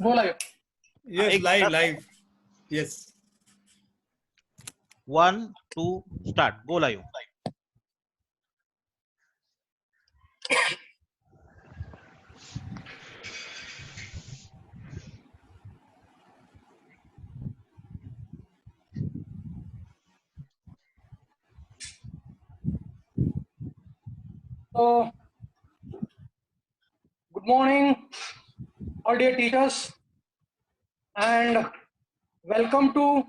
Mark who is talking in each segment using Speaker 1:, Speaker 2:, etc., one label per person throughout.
Speaker 1: Go live.
Speaker 2: Yes, live. Yes.
Speaker 3: 1, 2, start. Go live.
Speaker 1: So, good morning, all dear teachers, and welcome to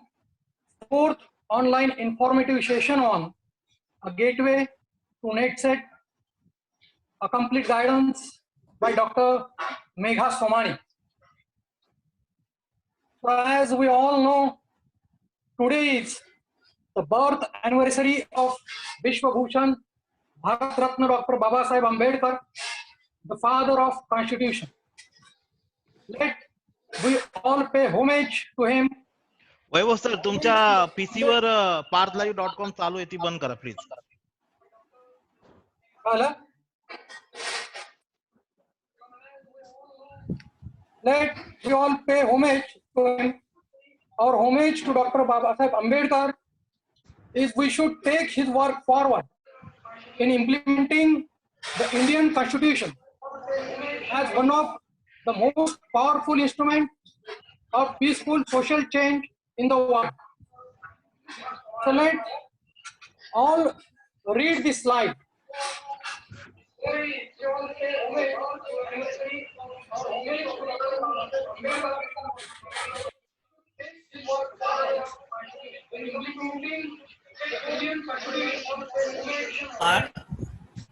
Speaker 1: fourth online informative session on a gateway to NetSet, a complete guidance by Dr. Megha Somani. So, as we all know, today is the birth anniversary of Vishwa Bhushan Bharat Ratna Dr. Baba Sahib Ambedkar, the father of Constitution. Let we all pay homage to him.
Speaker 3: Vaibhav sir तुमच्या PC वर partlive.com चालू आहे ती बंद करा please.
Speaker 1: Let we all pay homage to him. Our homage to Dr. Baba Sahib Ambedkar is we should take his work forward in implementing the Indian Constitution as one of the most powerful instruments of peaceful social change in the world. So let all read this slide.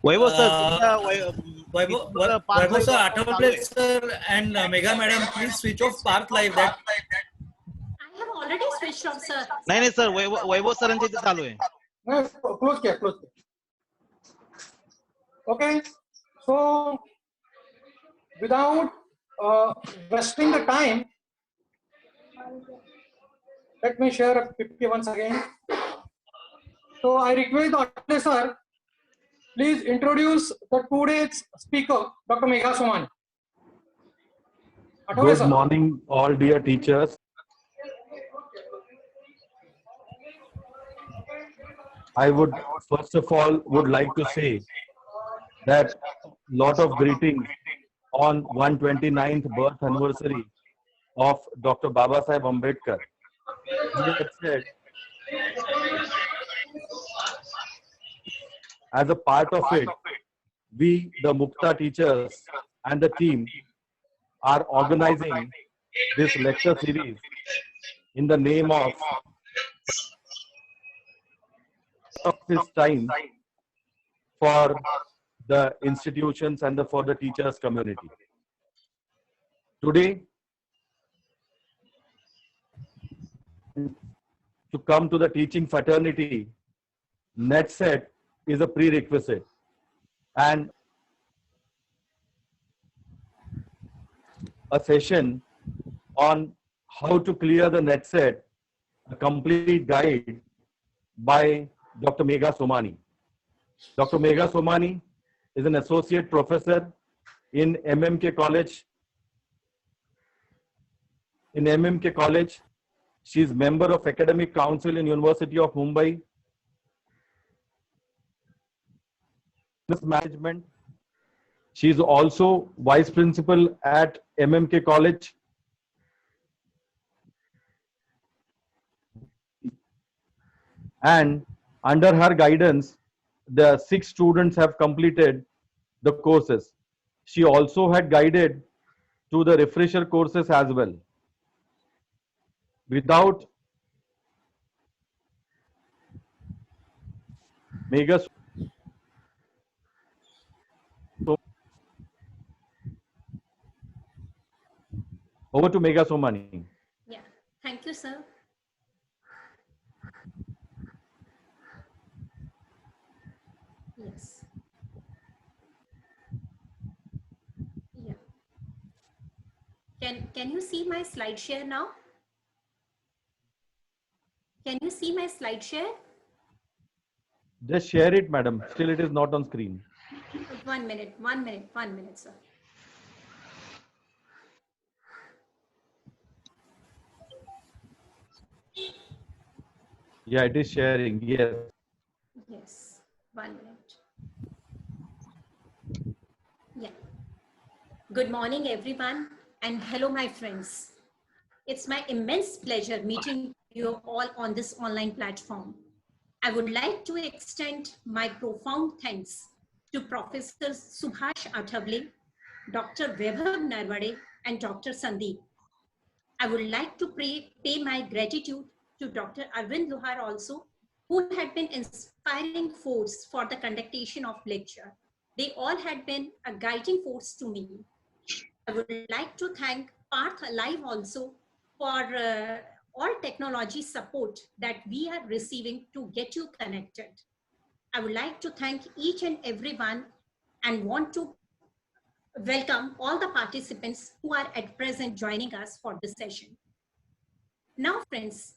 Speaker 3: Vaibhav sir
Speaker 2: Vaibhav sir, Athawale sir and Megha madam, please switch off Parth Live. That
Speaker 4: I have already switched off, sir.
Speaker 3: नाही sir वैभव सरांच्या इथे चालू आहे.
Speaker 1: Close. Okay, so without wasting the time, let me share a PPT once again. So I request the Athawale sir, please introduce the today's speaker, Dr. Megha Somani. Athawale
Speaker 5: Good
Speaker 1: sir.
Speaker 5: morning, all dear teachers. I would first of all like to say that lot of greetings on 129th birth anniversary of Dr. Baba Sahib Ambedkar. He had said, as a part of it, we, the Mukta teachers and the team, are organizing this lecture series in the name of this time for the institutions and for the teachers community. Today, to come to the teaching fraternity, NetSet is a prerequisite, and a session on how to clear the NetSet, a complete guide by Dr. Megha Somani. Dr. Megha Somani is an associate professor in MMK College. She is member of Academic Council in University of Mumbai. Management. She is also vice principal at MMK College. And under her guidance, the 6 students have completed the courses. She also had guided to the refresher courses as well. Without Megha, over to Megha Somani.
Speaker 4: Yeah, thank you, sir. Yes. Yeah. Can you see my slide share now? Can you see my slide share?
Speaker 5: Just share it, madam. Still it is not on screen.
Speaker 4: 1 minute, sir.
Speaker 5: Yeah, it is sharing. Yes.
Speaker 4: Yes, 1 minute. Yeah. Good morning, everyone, and hello, my friends. It's my immense pleasure meeting you all on this online platform. I would like to extend my profound thanks to Professor Subhash Athavale, Dr. Vaibhav Narwade, and Dr. Sandeep. I would like to pay my gratitude to Dr. Arvind Luhar also, who had been inspiring force for the conduction of lecture. They all had been a guiding force to me. I would like to thank Path Alive also for all technology support that we are receiving to get you connected. I would like to thank each and everyone and want to welcome all the participants who are at present joining us for this session. Now, friends,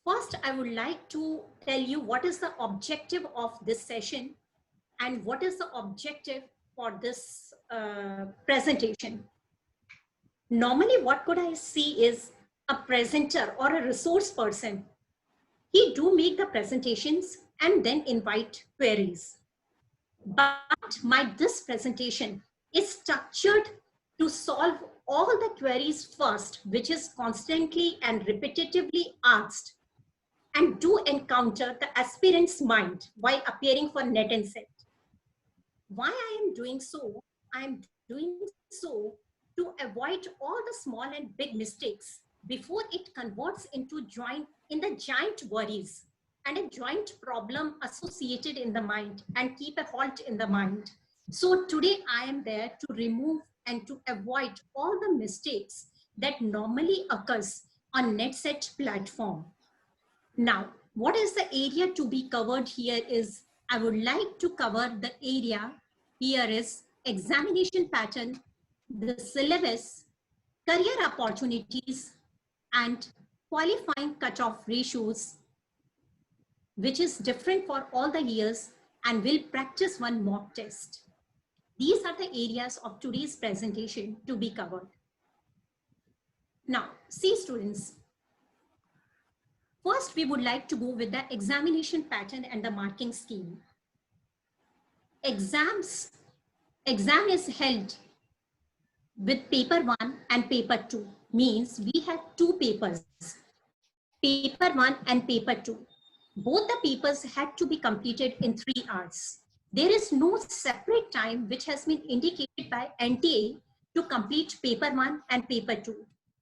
Speaker 4: first I would like to tell you what is the objective of this session and what is the objective for this presentation. Normally, what could I see is a presenter or a resource person. He do make the presentations and then invite queries. But this presentation is structured to solve all the queries first, which is constantly and repetitively asked, and do encounter the aspirant's mind while appearing for net and set. Why I am doing so? I am doing so to avoid all the small and big mistakes before it converts into giant worries and a joint problem associated in the mind and keep a halt in the mind. So today I am there to remove and to avoid all the mistakes that normally occurs on NetSet platform. Now, what is the area to be covered here is, I would like to cover the area here is examination pattern, the syllabus, career opportunities, and qualifying cutoff ratios, which is different for all the years, and will practice one mock test. These are the areas of today's presentation to be covered. Now, see students, first we would like to go with the examination pattern and the marking scheme. Exam is held with paper 1 and paper 2, means we have two papers, paper 1 and paper 2. Both the papers had to be completed in 3 hours. There is no separate time which has been indicated by NTA to complete paper 1 and paper 2.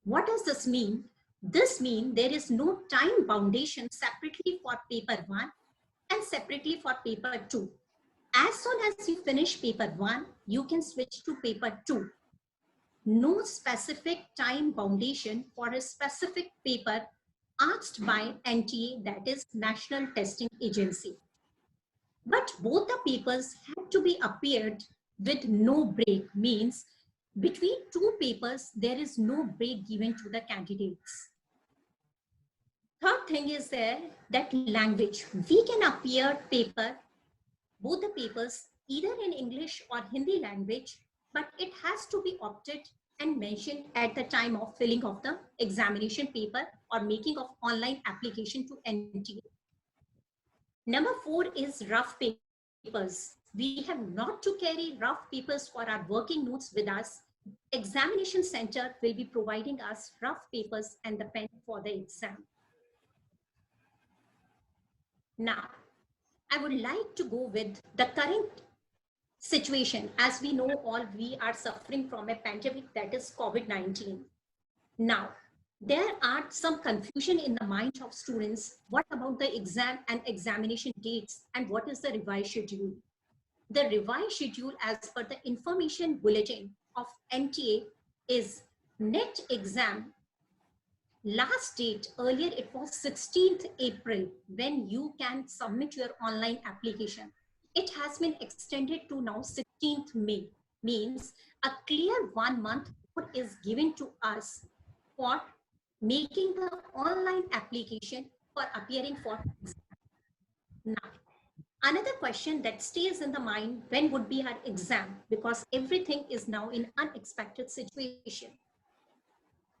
Speaker 4: What does this mean? This means there is no time boundation separately for paper 1 and separately for paper 2. As soon as you finish paper 1, you can switch to paper 2. No specific time boundation for a specific paper asked by NTA, that is National Testing Agency. But both the papers had to be appeared with no break, means between two papers, there is no break given to the candidates. Third thing is there that language. We can appear paper, both the papers, either in English or Hindi language, but it has to be opted and mentioned at the time of filling of the examination paper or making of online application to NTA. Number 4 is rough papers. We have not to carry rough papers for our working notes with us. Examination center will be providing us rough papers and the pen for the exam. Now, I would like to go with the current situation. As we know all, we are suffering from a pandemic, that is COVID-19. Now, there are some confusion in the mind of students. What about the exam and examination dates, and what is the revised schedule? The revised schedule as per the information bulletin of NTA is net exam. Last date, earlier it was 16th April when you can submit your online application. It has been extended to now 16th May, means a clear 1 month is given to us for making the online application for appearing for exam. Now, another question that stays in the mind, when would be our exam? Because everything is now in unexpected situation.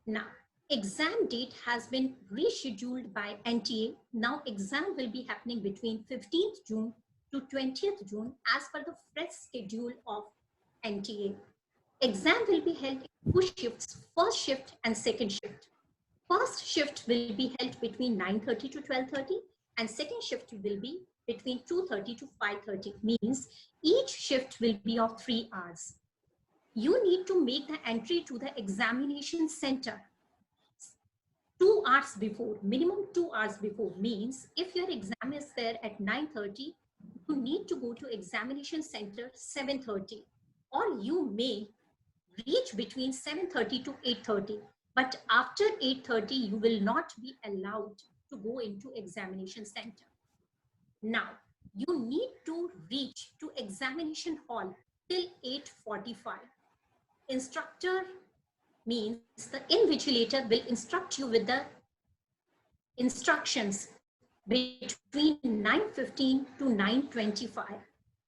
Speaker 4: Now, exam date has been rescheduled by NTA. Now exam will be happening between 15th June to 20th June as per the fresh schedule of NTA. Exam will be held in 2 shifts, first shift and second shift. First shift will be held between 9:30 to 12:30 and second shift will be between 2:30 to 5:30. Means each shift will be of 3 hours. You need to make the entry to the examination center 2 hours before, minimum 2 hours before. Means if your exam is there at 9:30, you need to go to examination center 7:30, or you may reach between 7:30 to 8:30. But after 8:30, you will not be allowed to go into examination center. Now, you need to reach to examination hall till 8:45. Instructor means the invigilator will instruct you with the instructions between 9:15 to 9:25.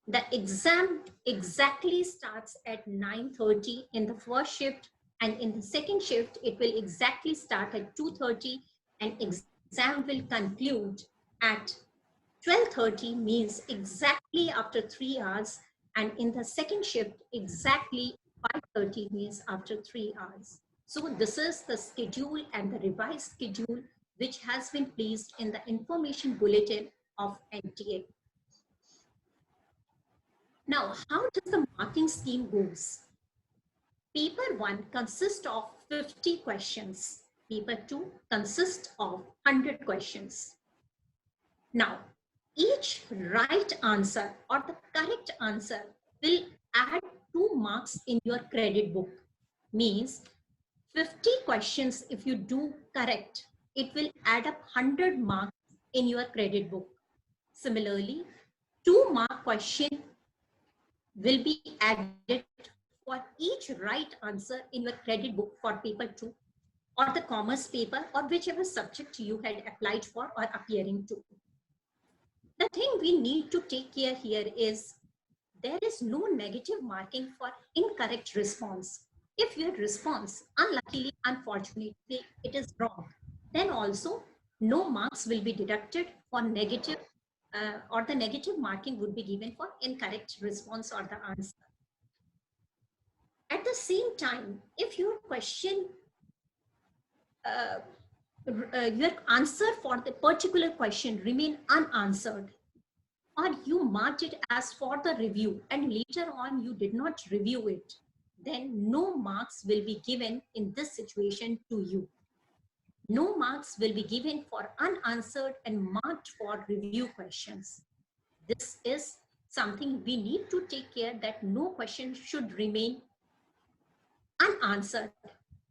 Speaker 4: The exam exactly starts at 9:30 in the first shift, and in the second shift, it will exactly start at 2:30, and exam will conclude at 12:30, means exactly after 3 hours, and in the second shift, exactly 5:30, means after 3 hours. So this is the schedule and the revised schedule which has been placed in the information bulletin of NTA. Now, how does the marking scheme goes? Paper 1 consists of 50 questions. Paper 2 consists of 100 questions. Now, each right answer or the correct answer will add 2 marks in your credit book. Means 50 questions, if you do correct, it will add up 100 marks in your credit book. Similarly, 2-mark question will be added for each right answer in your credit book for paper 2 or the commerce paper or whichever subject you had applied for or appearing to. The thing we need to take care here is there is no negative marking for incorrect response. If your response, unluckily, unfortunately, it is wrong, then also no marks will be deducted for negative or the negative marking would be given for incorrect response or the answer. At the same time, if your question, your answer for the particular question remain unanswered, or you marked it as for the review and later on you did not review it, then no marks will be given in this situation to you. No marks will be given for unanswered and marked for review questions. This is something we need to take care that no question should remain unanswered.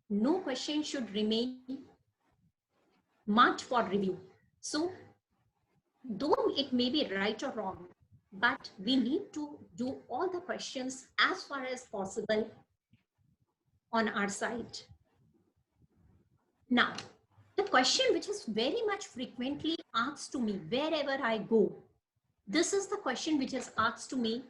Speaker 4: No question should remain marked for review. So, though it may be right or wrong, but we need to do all the questions as far as possible on our side. Now, the question which is very much frequently asked to me wherever I go, this is the question which is asked to me,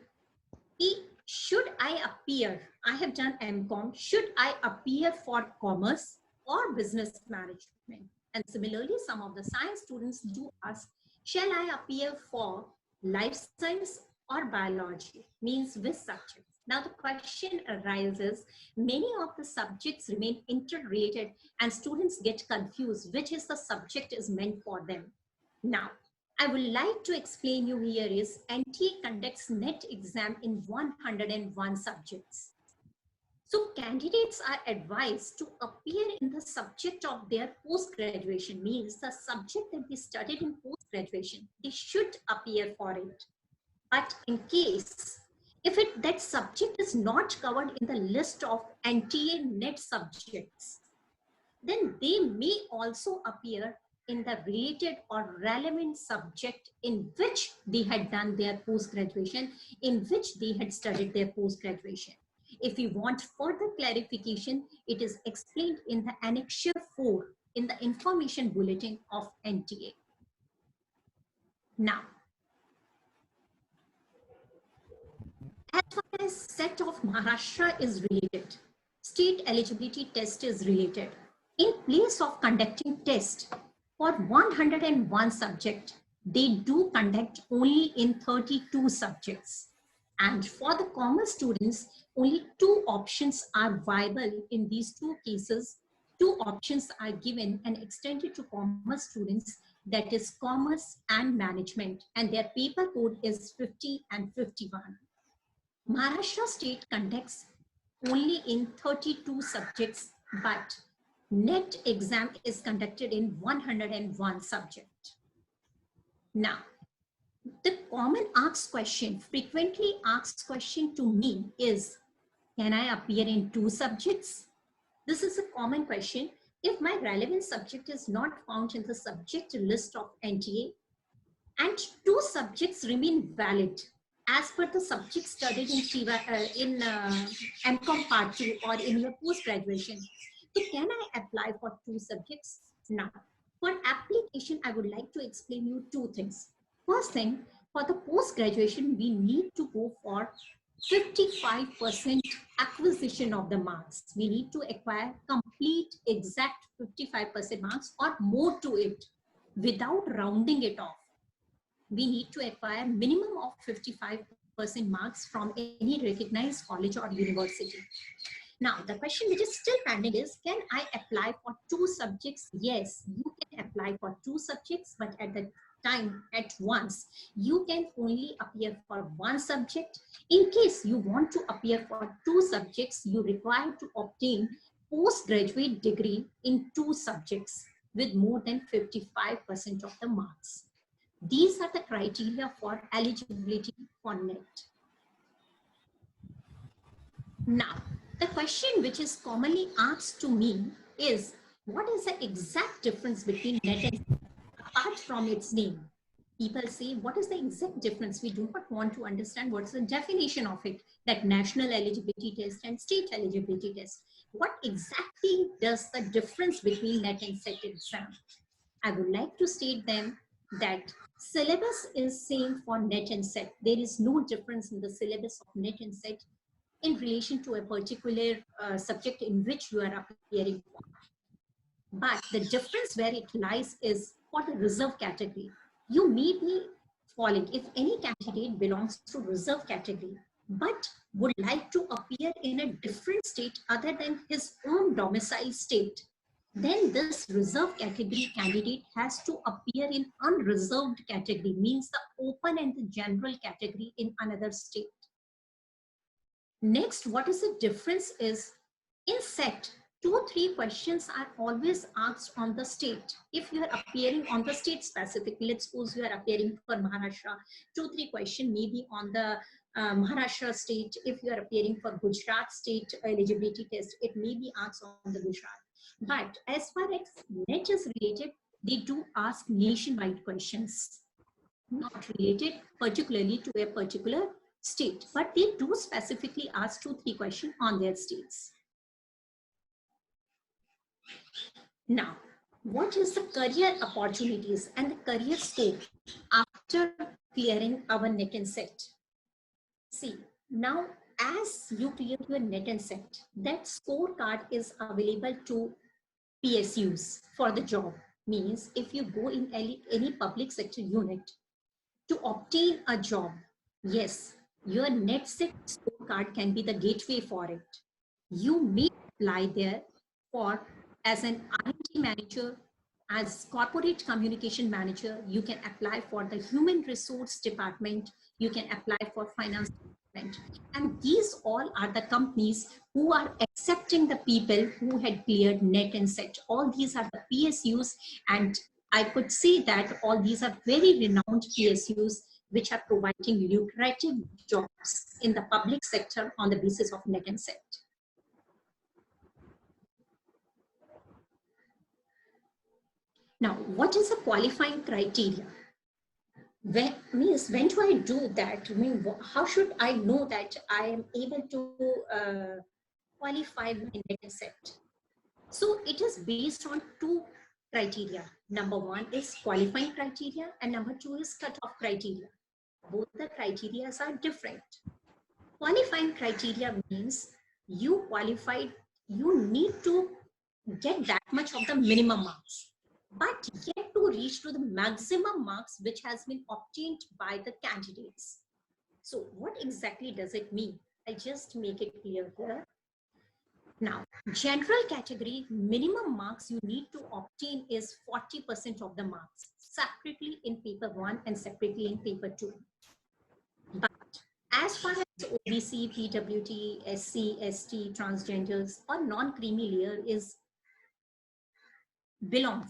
Speaker 4: should I appear, I have done MCOM, should I appear for commerce or business management? And similarly, some of the science students do ask, shall I appear for life science or biology? Means which subjects? Now the question arises, many of the subjects remain interrelated and students get confused which is the subject is meant for them. Now, I would like to explain you here is NTA conducts NET exam in 101 subjects. So candidates are advised to appear in the subject of their post-graduation, means the subject that they studied in post-graduation, they should appear for it. But in case, if that subject is not covered in the list of NTA NET subjects, then they may also appear in the related or relevant subject in which they had done their post-graduation, in which they had studied their post-graduation. If you want further clarification, it is explained in the Annexure 4 in the information bulletin of NTA. Now, as far as set of Maharashtra is related, state eligibility test is related. In place of conducting test for 101 subject, they do conduct only in 32 subjects. And for the commerce students, only 2 options are viable in these 2 cases. 2 options are given and extended to commerce students, that is commerce and management, and their paper code is 50 and 51. Maharashtra state conducts only in 32 subjects, but NET exam is conducted in 101 subject. Now, the common asked question, frequently asked question to me is, can I appear in 2 subjects? This is a common question. If my relevant subject is not found in the subject list of NTA and 2 subjects remain valid as per the subject studied in MCOM Part 2 or in your post-graduation, so can I apply for 2 subjects? Now, for application, I would like to explain you 2 things. First thing, for the post-graduation, we need to go for 55% acquisition of the marks. We need to acquire complete exact 55% marks or more to it without rounding it off. We need to acquire minimum of 55% marks from any recognized college or university. Now, the question which is still pending is, can I apply for 2 subjects? Yes, you can apply for 2 subjects, but at the time at once, you can only appear for 1 subject. In case you want to appear for 2 subjects, you require to obtain postgraduate degree in 2 subjects with more than 55% of the marks. These are the criteria for eligibility for NET. Now, the question which is commonly asked to me is, what is the exact difference between NET and SET apart from its name? People say, what is the exact difference? We do not want to understand what's the definition of it, that national eligibility test and state eligibility test. What exactly does the difference between NET and SET exam? I would like to state them that syllabus is same for NET and SET. There is no difference in the syllabus of NET and SET in relation to a particular subject in which you are appearing for. But the difference where it lies is for the reserve category. You may be falling if any candidate belongs to reserve category, but would like to appear in a different state other than his own domicile state, then this reserve category candidate has to appear in unreserved category, means the open and the general category in another state. Next, what is the difference is, in SET, 2 or 3 questions are always asked on the state. If you are appearing on the state specific, let's suppose you are appearing for Maharashtra, 2 or 3 questions may be on the Maharashtra state. If you are appearing for Gujarat state eligibility test, it may be asked on the Gujarat. But as far as NET is related, they do ask nationwide questions, not related particularly to a particular state, but they do specifically ask 2 or 3 questions on their states. Now, what is the career opportunities and the career scope after clearing our NET and SET? See, now as you clear your NET and SET, that scorecard is available to PSUs for the job. Means if you go in any public sector unit to obtain a job, yes, your NET SET scorecard can be the gateway for it. You may apply there for as an R&D manager, as corporate communication manager. You can apply for the human resource department. You can apply for finance department. And these all are the companies who are accepting the people who had cleared NET and SET. All these are the PSUs, and I could say that all these are very renowned PSUs which are providing lucrative jobs in the public sector on the basis of NET and SET. Now, what is the qualifying criteria? When do I do that? I mean, how should I know that I am able to qualify my NET and SET? So it is based on 2 criteria. Number 1 is qualifying criteria and number 2 is cutoff criteria. Both the criteria are different. Qualifying criteria means you qualified, you need to get that much of the minimum marks, but yet to reach to the maximum marks which has been obtained by the candidates. So what exactly does it mean? I just make it clear here. Now, general category, minimum marks you need to obtain is 40% of the marks, separately in paper 1 and separately in paper 2. But as far as OBC, PWT, SC, ST, transgenders or non-creamy layer is belongs,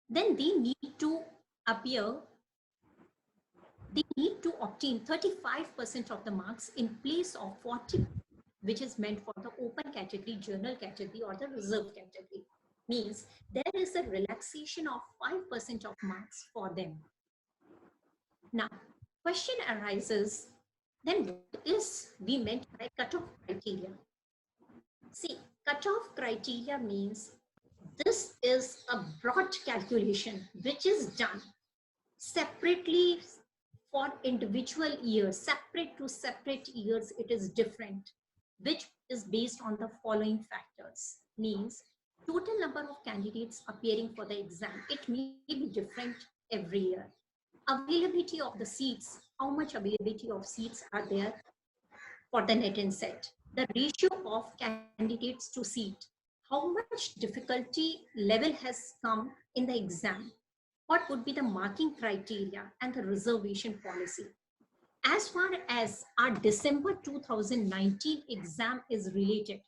Speaker 4: then they need to appear, they need to obtain 35% of the marks in place of 40, which is meant for the open category, general category or the reserved category. Means there is a relaxation of 5% of marks for them. Now, question arises, then what is we meant by cutoff criteria? See, cutoff criteria means this is a broad calculation which is done separately for individual years, separate to separate years, it is different, which is based on the following factors. Means total number of candidates appearing for the exam, it may be different every year. Availability of the seats, how much availability of seats are there for the net and set. The ratio of candidates to seat, how much difficulty level has come in the exam, what would be the marking criteria and the reservation policy. As far as our December 2019 exam is related,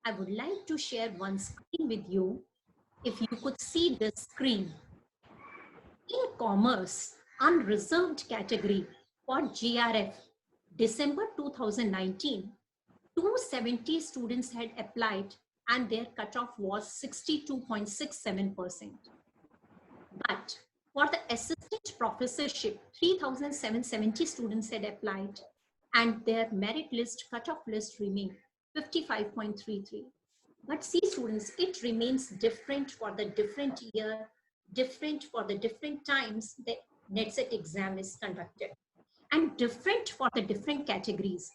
Speaker 4: I would like to share one screen with you. If you could see the screen. In commerce, unreserved category for GRF, December 2019, 270 students had applied and their cutoff was 62.67%. But for the assistant professorship, 3,770 students had applied and their merit list, cutoff list remained 55.33. But see students, it remains different for the different year, different for the different times the NETSET exam is conducted, and different for the different categories.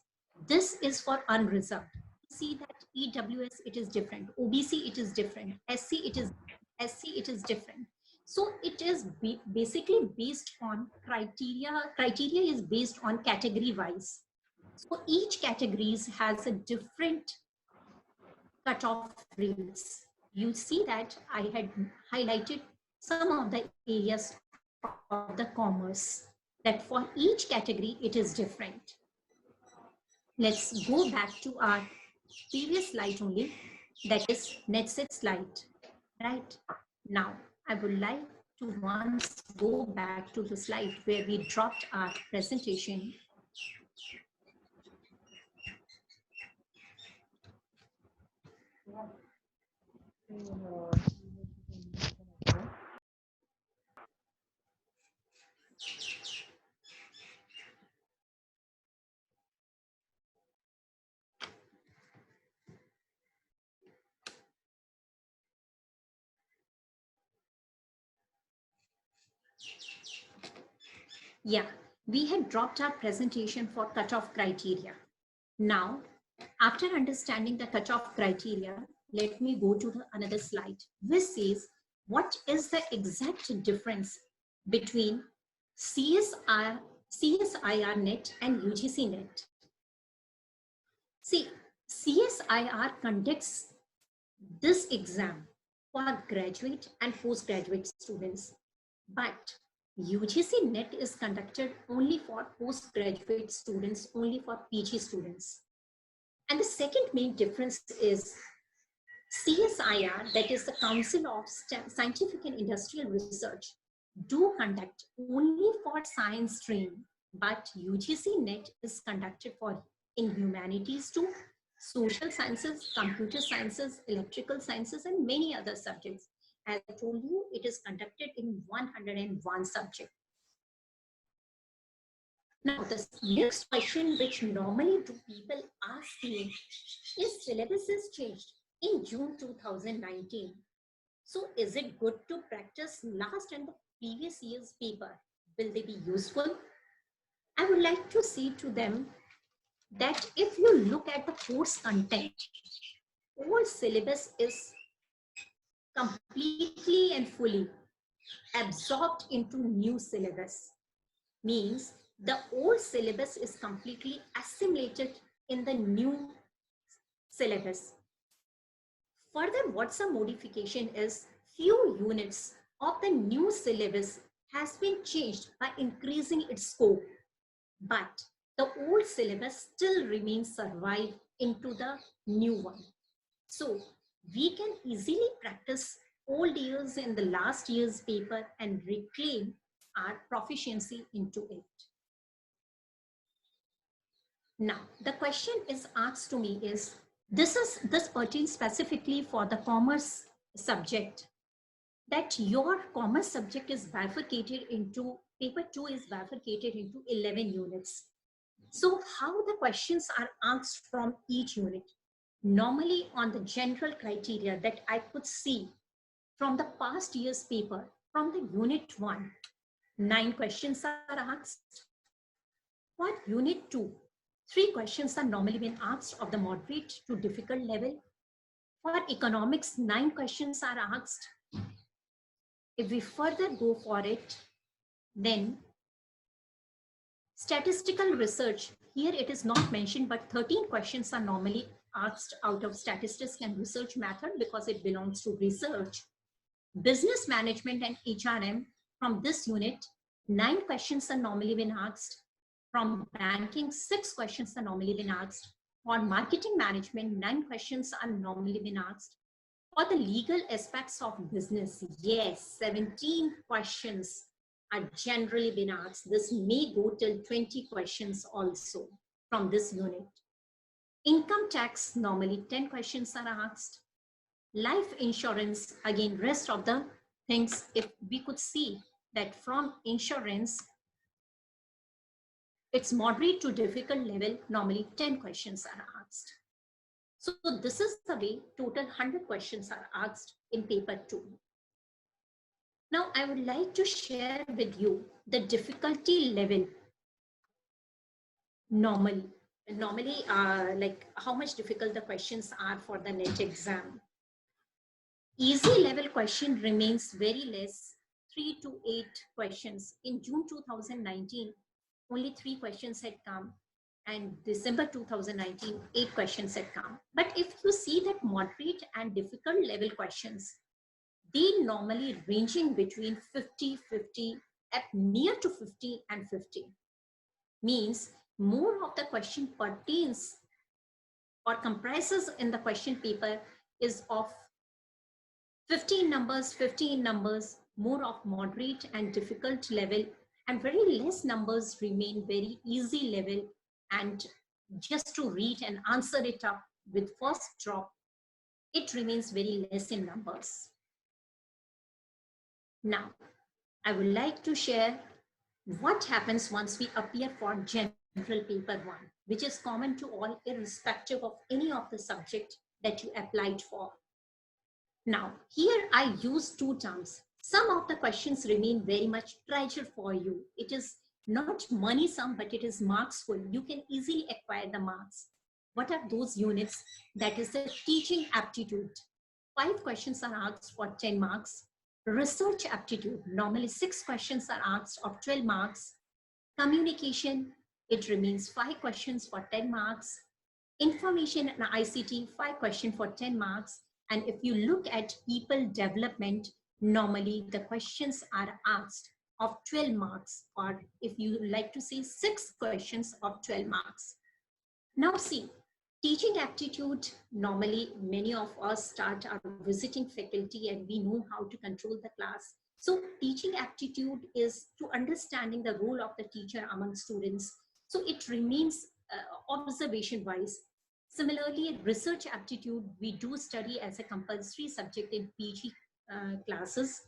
Speaker 4: This is for unreserved. See that EWS, it is different. OBC, it is different. SC, it is different. So it is basically based on criteria. Criteria is based on category wise. So each categories has a different cutoff rates. You see that I had highlighted some of the areas of the commerce, that for each category it is different. Let's go back to our previous slide only, that is NETSET slide. Right now, I would like to once go back to the slide where we dropped our presentation. Yeah, we had dropped our presentation for cutoff criteria. Now, after understanding the cutoff criteria, let me go to another slide, which says what is the exact difference between CSIR net and UGC net. See, CSIR conducts this exam for graduate and postgraduate students, but UGC net is conducted only for postgraduate students, only for PG students. And the second main difference is CSIR, that is the Council of Scientific and Industrial Research, do conduct only for science stream, but UGC net is conducted for in humanities too, social sciences, computer sciences, electrical sciences, and many other subjects. As I told you, it is conducted in 101 subjects. Now, the next question which normally do people ask me is syllabus is changed in June 2019. So is it good to practice last and the previous year's paper? Will they be useful? I would like to say to them that if you look at the course content, all syllabus is completely and fully absorbed into new syllabus. Means the old syllabus is completely assimilated in the new syllabus. Further, what's a modification is few units of the new syllabus has been changed by increasing its scope, but the old syllabus still remains survive into the new one. So we can easily practice old years in the last year's paper and reclaim our proficiency into it. Now, the question is asked to me is, this pertains specifically for the commerce subject, that your commerce subject is bifurcated into, paper 2 is bifurcated into 11 units. So how the questions are asked from each unit? Normally on the general criteria that I could see from the past year's paper, from the unit 1, 9 questions are asked. For unit 2, 3 questions are normally been asked of the moderate to difficult level. For economics, 9 questions are asked. If we further go for it, then statistical research, here it is not mentioned, but 13 questions are normally asked out of statistics and research method because it belongs to research. Business management and HRM, from this unit, 9 questions are normally been asked. From banking, 6 questions are normally been asked. For marketing management, 9 questions are normally been asked. For the legal aspects of business, yes, 17 questions are generally been asked. This may go till 20 questions also from this unit. Income tax, normally 10 questions are asked. Life insurance, again, rest of the things, if we could see that from insurance, it's moderate to difficult level, normally 10 questions are asked. So this is the way total 100 questions are asked in paper 2. Now I would like to share with you the difficulty level normally like how much difficult the questions are for the NET exam. Easy level question remains very less, 3 to 8 questions. In June 2019, only 3 questions had come, and December 2019, 8 questions had come. But if you see that moderate and difficult level questions, they normally ranging between 50, at near to 50 and 50. Means more of the question pertains or comprises in the question paper is of 15 numbers, more of moderate and difficult level, and very less numbers remain very easy level, and just to read and answer it up with first drop, it remains very less in numbers. Now, I would like to share what happens once we appear for general paper 1, which is common to all irrespective of any of the subject that you applied for. Now, here I use 2 terms. Some of the questions remain very much treasure for you. It is not money sum, but it is marks for you. You can easily acquire the marks. What are those units? That is the teaching aptitude. 5 questions are asked for 10 marks. Research aptitude, normally 6 questions are asked of 12 marks. Communication, it remains 5 questions for 10 marks. Information and ICT, 5 questions for 10 marks. And if you look at people development, normally the questions are asked of 12 marks, or if you like to say 6 questions of 12 marks. Now see, teaching aptitude, normally many of us start our visiting faculty and we know how to control the class. So teaching aptitude is to understanding the role of the teacher among students. So it remains observation wise. Similarly, research aptitude, we do study as a compulsory subject in PG classes.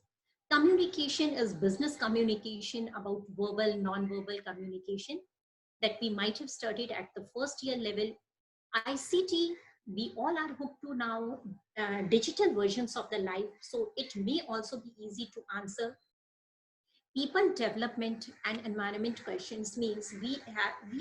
Speaker 4: Communication is business communication, about verbal, non-verbal communication that we might have studied at the first year level. ICT, we all are hooked to now digital versions of the life, so it may also be easy to answer. People development and environment questions means we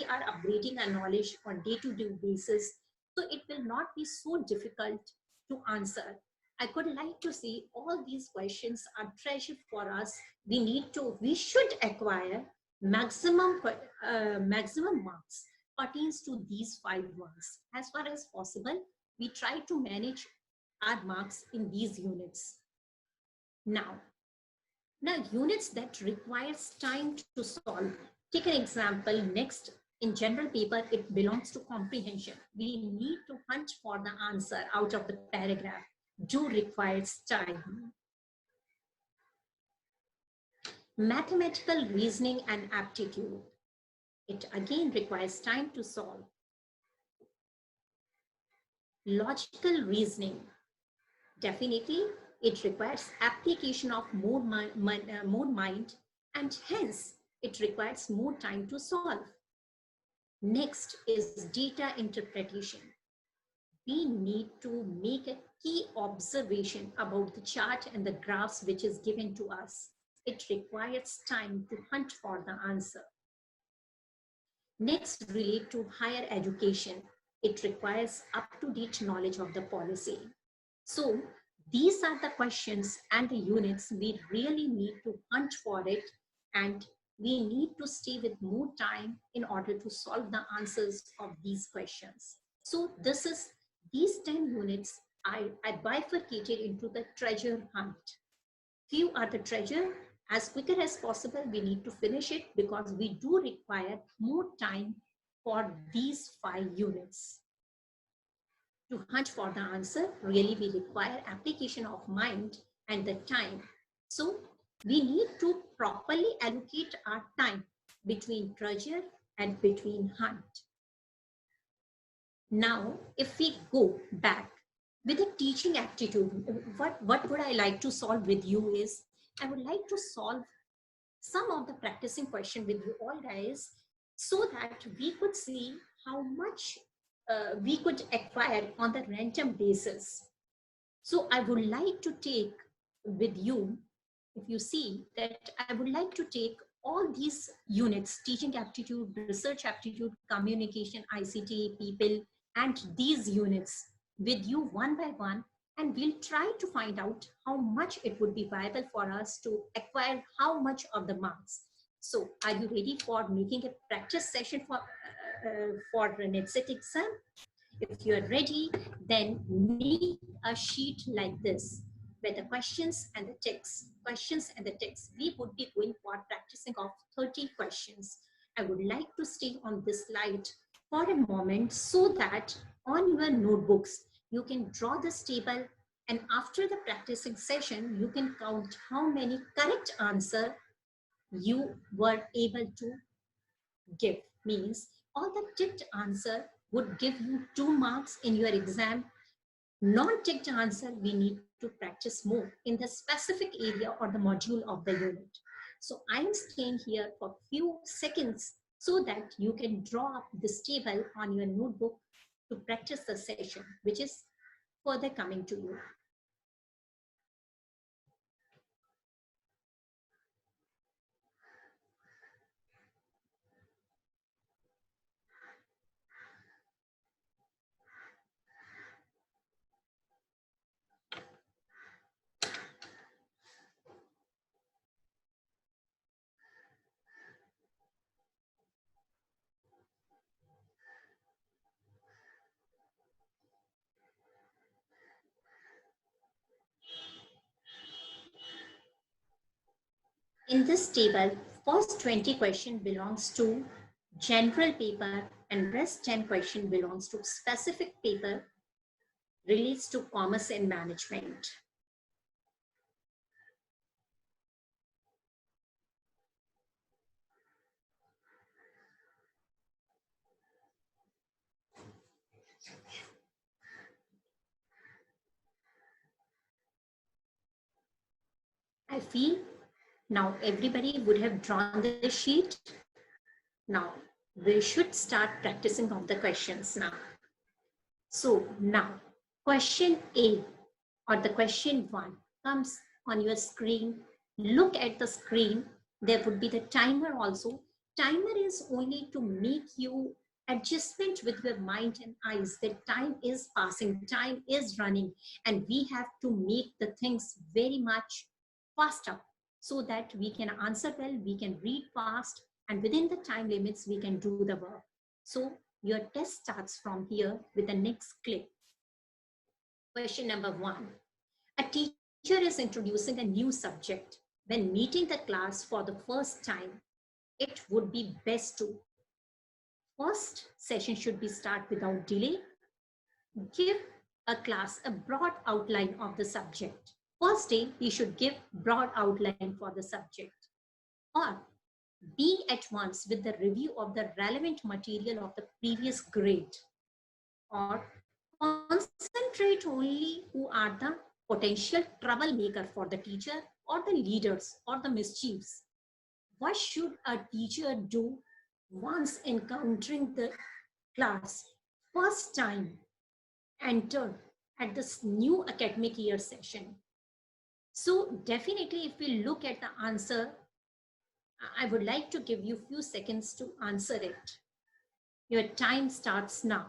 Speaker 4: are upgrading our knowledge on day-to-day basis, so it will not be so difficult to answer. I could like to see all these questions are treasured for us. We should acquire maximum marks pertains to these 5 ones. As far as possible, we try to manage our marks in these units. Now units that requires time to solve. Take an example next. In general paper, it belongs to comprehension. We need to hunt for the answer out of the paragraph. Do requires time. Mathematical reasoning and aptitude. It again requires time to solve. Logical reasoning. Definitely, it requires application of more mind, and hence it requires more time to solve. Next is data interpretation. We need to make a key observation about the chart and the graphs which is given to us. It requires time to hunt for the answer. Next, relate to higher education. It requires up-to-date knowledge of the policy. So these are the questions and the units we really need to hunt for it, and we need to stay with more time in order to solve the answers of these questions. So these 10 units I bifurcated into the treasure hunt. Few are the treasure. As quicker as possible, we need to finish it because we do require more time for these 5 units. To hunt for the answer, really we require application of mind and the time. So we need to properly allocate our time between treasure and between hunt. Now, if we go back with a teaching aptitude, what would I like to solve with you is, I would like to solve some of the practicing question with you all guys, so that we could see how much we could acquire on the random basis. So I would like to take with you, if you see that I would like to take all these units, teaching aptitude, research aptitude, communication, ICT, people, and these units with you one by one, and we'll try to find out how much it would be viable for us to acquire how much of the marks. So are you ready for making a practice session for the NETSET exam? If you're ready, then make a sheet like this where the questions and the ticks. We would be going for practicing of 30 questions. I would like to stay on this slide for a moment so that on your notebooks, you can draw this table, and after the practicing session, you can count how many correct answer you were able to give. Means all the ticked answer would give you 2 marks in your exam. Non-ticked answer, we need to practice more in the specific area or the module of the unit. So I'm staying here for a few seconds so that you can draw up this table on your notebook to practice the session, which is further coming to you. In this table, first 20 question belongs to general paper and rest 10 question belongs to specific paper relates to commerce and management. I feel now everybody would have drawn the sheet. Now we should start practicing of the questions now. So now question A or the question 1 comes on your screen. Look at the screen. There would be the timer also. Timer is only to make you adjustment with your mind and eyes that time is passing, time is running, and we have to make the things very much faster so that we can answer well, we can read fast, and within the time limits, we can do the work. So your test starts from here with the next clip. Question number 1. A teacher is introducing a new subject. When meeting the class for the first time, it would be best to first session should be start without delay. Give a class a broad outline of the subject. First day, he should give broad outline for the subject. Or be at once with the review of the relevant material of the previous grade. Or concentrate only who are the potential troublemaker for the teacher or the leaders or the mischiefs. What should a teacher do once encountering the class first time enter at this new academic year session? So definitely if we look at the answer, I would like to give you a few seconds to answer it. Your time starts now.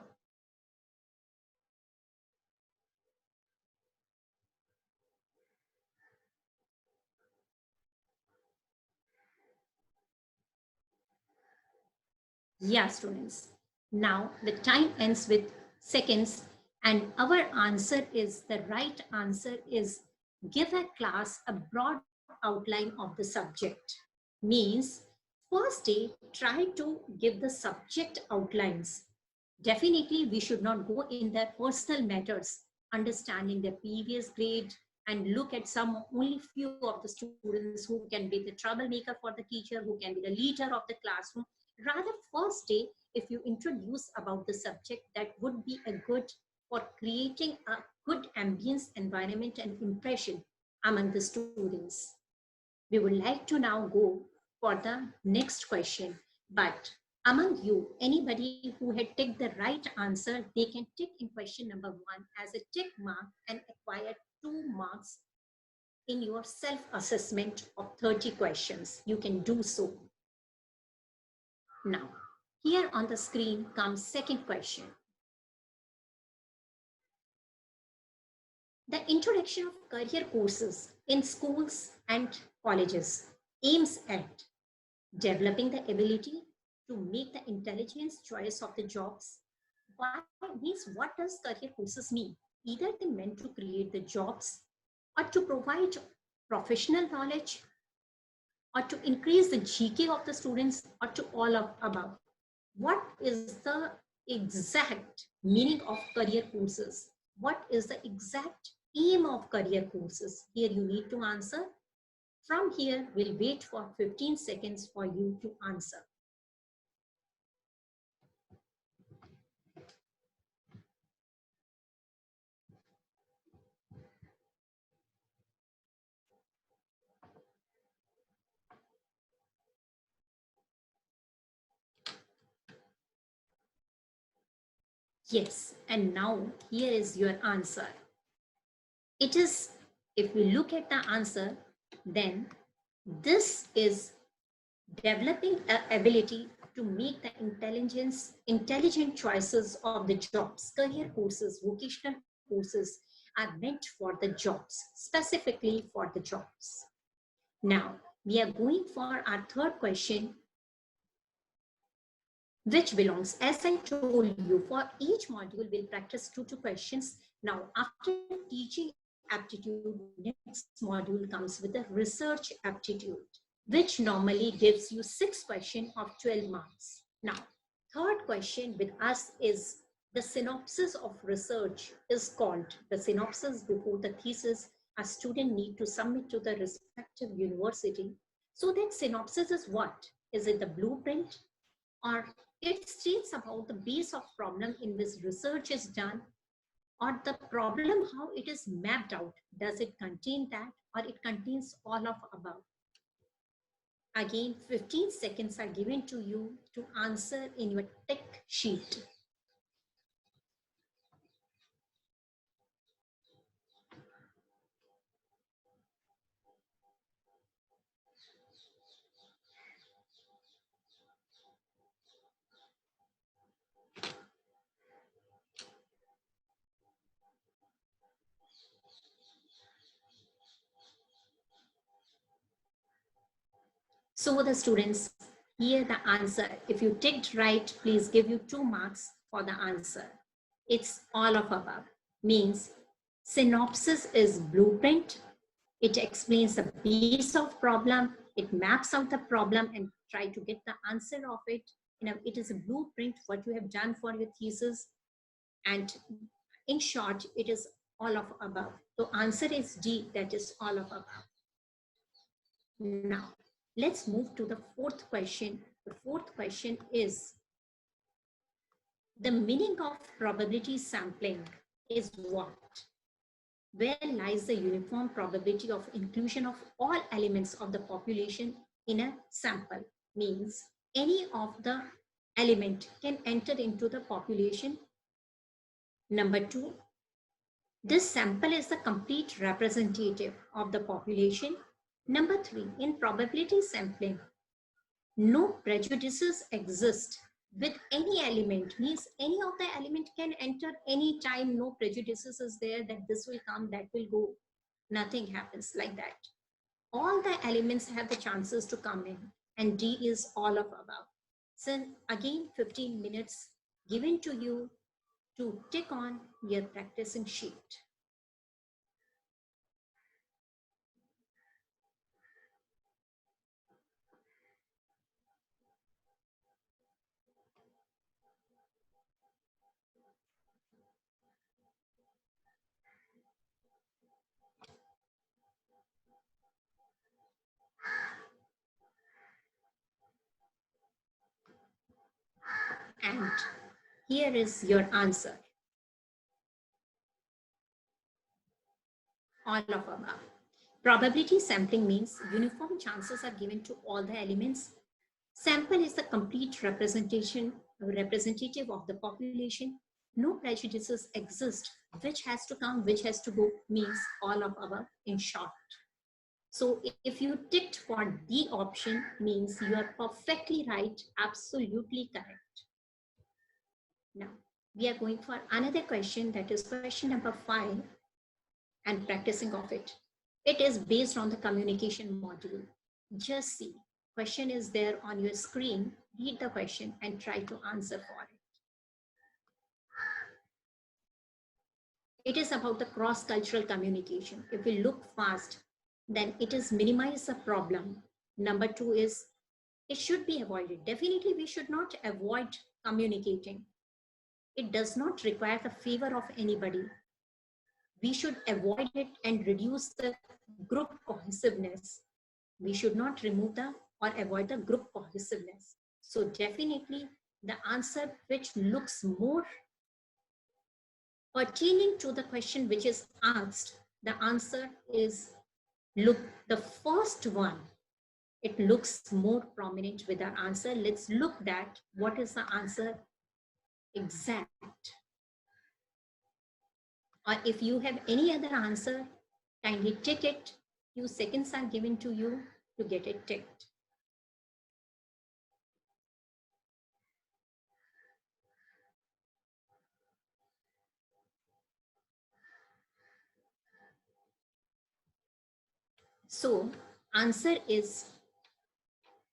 Speaker 4: Yeah, students. Now the time ends with seconds, and our answer is, the right answer is, give a class a broad outline of the subject. Means first day, try to give the subject outlines. Definitely we should not go in their personal matters, understanding their previous grade, and look at some only few of the students who can be the troublemaker for the teacher, who can be the leader of the classroom. Rather, first day, if you introduce about the subject, that would be a good for creating a good ambience, environment, and impression among the students. We would like to now go for the next question, but among you, anybody who had ticked the right answer, they can tick in question number 1 as a tick mark and acquire 2 marks in your self-assessment of 30 questions. You can do so. Now, here on the screen comes second question. The introduction of career courses in schools and colleges aims at developing the ability to make the intelligence choice of the jobs. Why means, what does career courses mean? Either they meant to create the jobs, or to provide professional knowledge, or to increase the GK of the students, or to all of above. What is the exact meaning of career courses? What is the exact aim of career courses? Here you need to answer. From here, we'll wait for 15 seconds for you to answer. Yes, and now here is your answer. It is, if we look at the answer, then this is developing an ability to make the intelligent choices of the jobs. Career courses, vocational courses are meant for the jobs, specifically for the jobs. Now, we are going for our third question, which belongs, as I told you, for each module, we'll practice 2 questions. Now, after teaching aptitude, next module comes with a research aptitude, which normally gives you 6 questions of 12 marks. Now, third question with us is the synopsis of research is called the synopsis before the thesis. A student need to submit to the respective university. So that synopsis is what? Is it the blueprint, or it states about the base of problem in which research is done, or the problem, how it is mapped out? Does it contain that, or it contains all of above? Again, 15 seconds are given to you to answer in your tick sheet. So the students, here the answer. If you ticked right, please give you 2 marks for the answer. It's all of above. Means synopsis is blueprint. It explains the base of problem. It maps out the problem and try to get the answer of it. It is a blueprint what you have done for your thesis. And in short, it is all of above. So answer is D, that is all of above. Now, let's move to the 4th question. The 4th question is, the meaning of probability sampling is what? Where lies the uniform probability of inclusion of all elements of the population in a sample? Means any of the element can enter into the population. Number 2, this sample is the complete representative of the population. Number 3, in probability sampling, no prejudices exist with any element. Means any of the element can enter any time. No prejudices is there that this will come, that will go. Nothing happens like that. All the elements have the chances to come in, and D is all of above. So again, 15 minutes given to you to tick on your practicing sheet. And here is your answer. All of above. Probability sampling means uniform chances are given to all the elements. Sample is the complete representation, representative of the population. No prejudices exist. Which has to come, which has to go, means all of above in short. So if you ticked for D option, means you are perfectly right, absolutely correct. Now, we are going for another question, that is question number 5, and practicing of it. It is based on the communication module. Just see, question is there on your screen. Read the question and try to answer for it. It is about the cross-cultural communication. If we look fast, then it is minimize the problem. Number 2 is, it should be avoided. Definitely, we should not avoid communicating. It does not require the favor of anybody. We should avoid it and reduce the group cohesiveness. We should not remove the or avoid the group cohesiveness. So definitely the answer which looks more pertaining to the question which is asked, the answer is, look, the first one, it looks more prominent with our answer. Let's look at what is the answer exact. Or if you have any other answer, kindly tick it. Few seconds are given to you to get it ticked. So answer is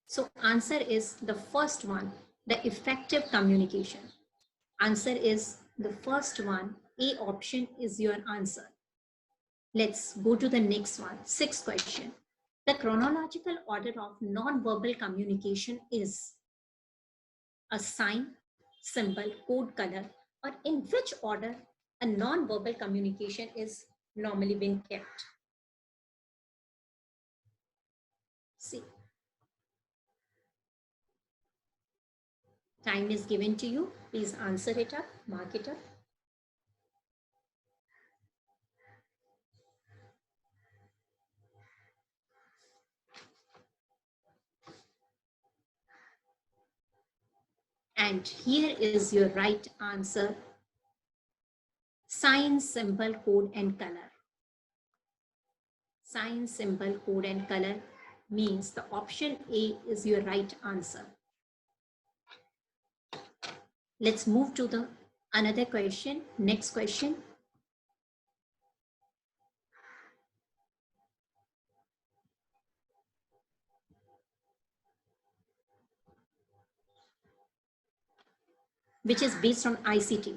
Speaker 4: the first one, the effective communication. Answer is the first one. A option is your answer. Let's go to the next one. 6th question. The chronological order of non-verbal communication is a sign, symbol, code, color, or in which order a non-verbal communication is normally being kept. See. Time is given to you. Please answer it up, mark it up. And here is your right answer. Sign, symbol, code, and color. Sign, symbol, code, and color means the option A is your right answer. Let's move to the another question. Next question. which is based on ICT.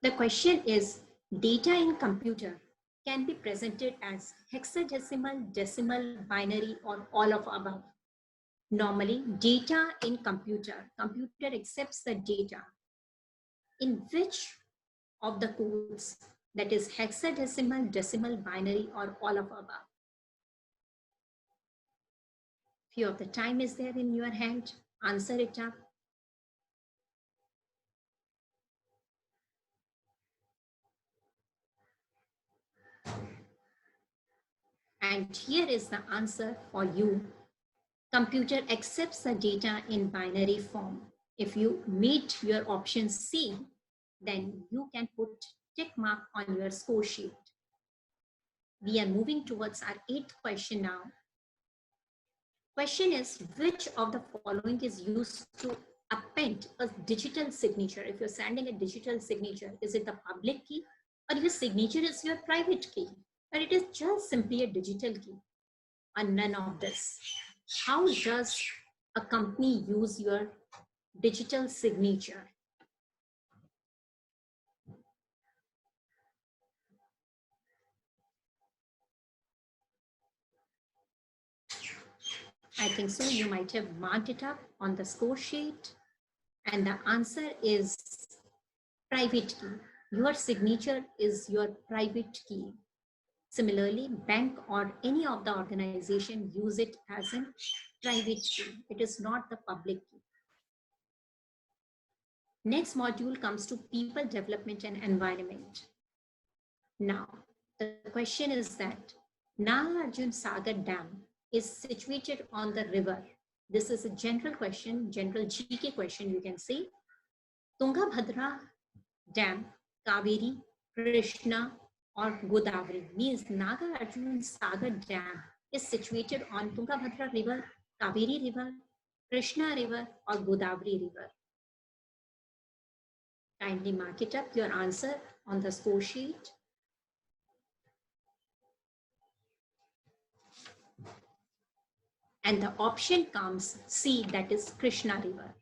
Speaker 4: The question is, data in computer can be presented as hexadecimal, decimal, binary, or all of above. Normally, data in computer accepts the data in which of the codes, that is hexadecimal, decimal, binary, or all of above. Few of the time is there in your hand, answer it up. And here is the answer for you. Computer accepts the data in binary form. If you meet your option C, then you can put tick mark on your score sheet. We are moving towards our 8th question now. Question is, which of the following is used to append a digital signature? If you're sending a digital signature, is it the public key, or your signature is your private key, or it is just simply a digital key, or none of this? How does a company use your digital signature? I think so. You might have marked it up on the score sheet. And the answer is private key. Your signature is your private key. Similarly, bank or any of the organization use it as a private key. It is not the public key. Next module comes to people development and environment. Now, the question is that Nagarjuna Sagar Dam is situated on the river. This is a general question, general GK question, you can say. Tungabhadra Dam, Kaveri, Krishna, or Godavari, means Nagarjuna Sagar Dam is situated on Tungabhadra River, Kaveri River, Krishna River, or Godavari River. Kindly mark it up, your answer on the score sheet. And the option comes C, that is Krishna River.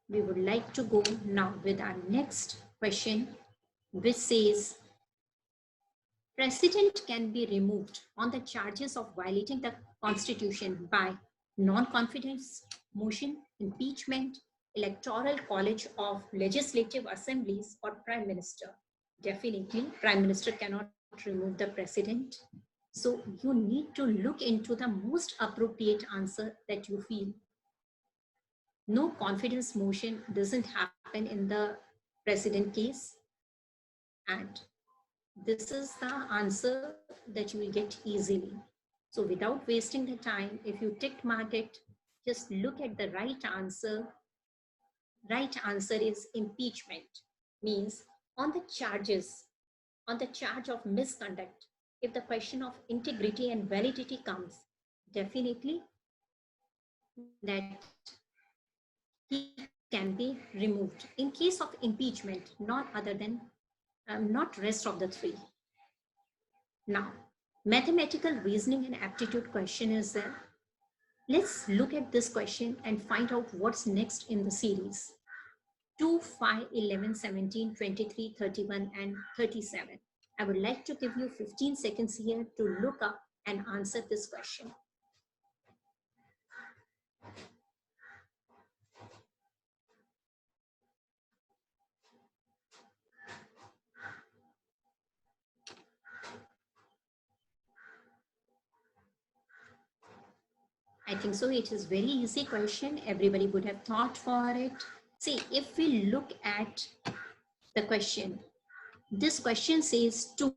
Speaker 4: We would like to go now with our next question, which says, President can be removed on the charges of violating the Constitution by non-confidence motion, impeachment, Electoral College of Legislative Assemblies, or Prime Minister. Definitely, Prime Minister cannot remove the President. So you need to look into the most appropriate answer that you feel. No confidence motion doesn't happen in the President case. And this is the answer that you will get easily. So without wasting the time, if you tick mark it, just look at the right answer. Right answer is impeachment, means on the charges, on the charge of misconduct, if the question of integrity and validity comes, definitely that he can be removed. In case of impeachment, not other than, not rest of the three. Now, mathematical reasoning and aptitude question is there. Let's look at this question and find out what's next in the series. 2, 5, 11, 17, 23, 31, and 37. I would like to give you 15 seconds here to look up and answer this question. I think so. It is very easy question. Everybody would have thought for it. See, if we look at the question, this question says 2,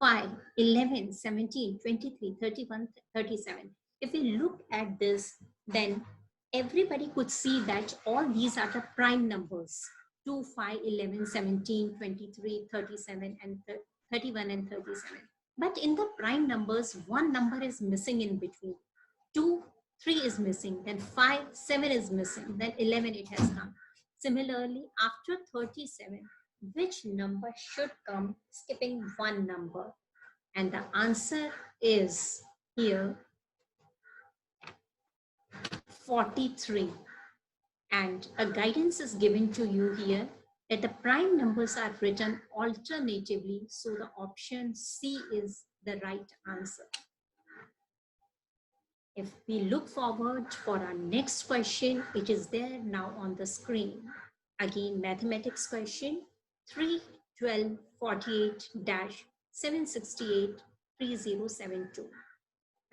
Speaker 4: 5, 11, 17, 23, 31, 37. If we look at this, then everybody could see that all these are the prime numbers. 2, 5, 11, 17, 23, 37, and 31 and 37. But in the prime numbers, one number is missing in between. 2, 3 is missing, then 5, 7 is missing, then 11 it has come. Similarly, after 37, which number should come skipping one number? And the answer is here 43. And a guidance is given to you here that the prime numbers are written alternatively. So the option C is the right answer. If we look forward for our next question, it is there now on the screen. Again, mathematics question 3, 12, 48-768, 3072.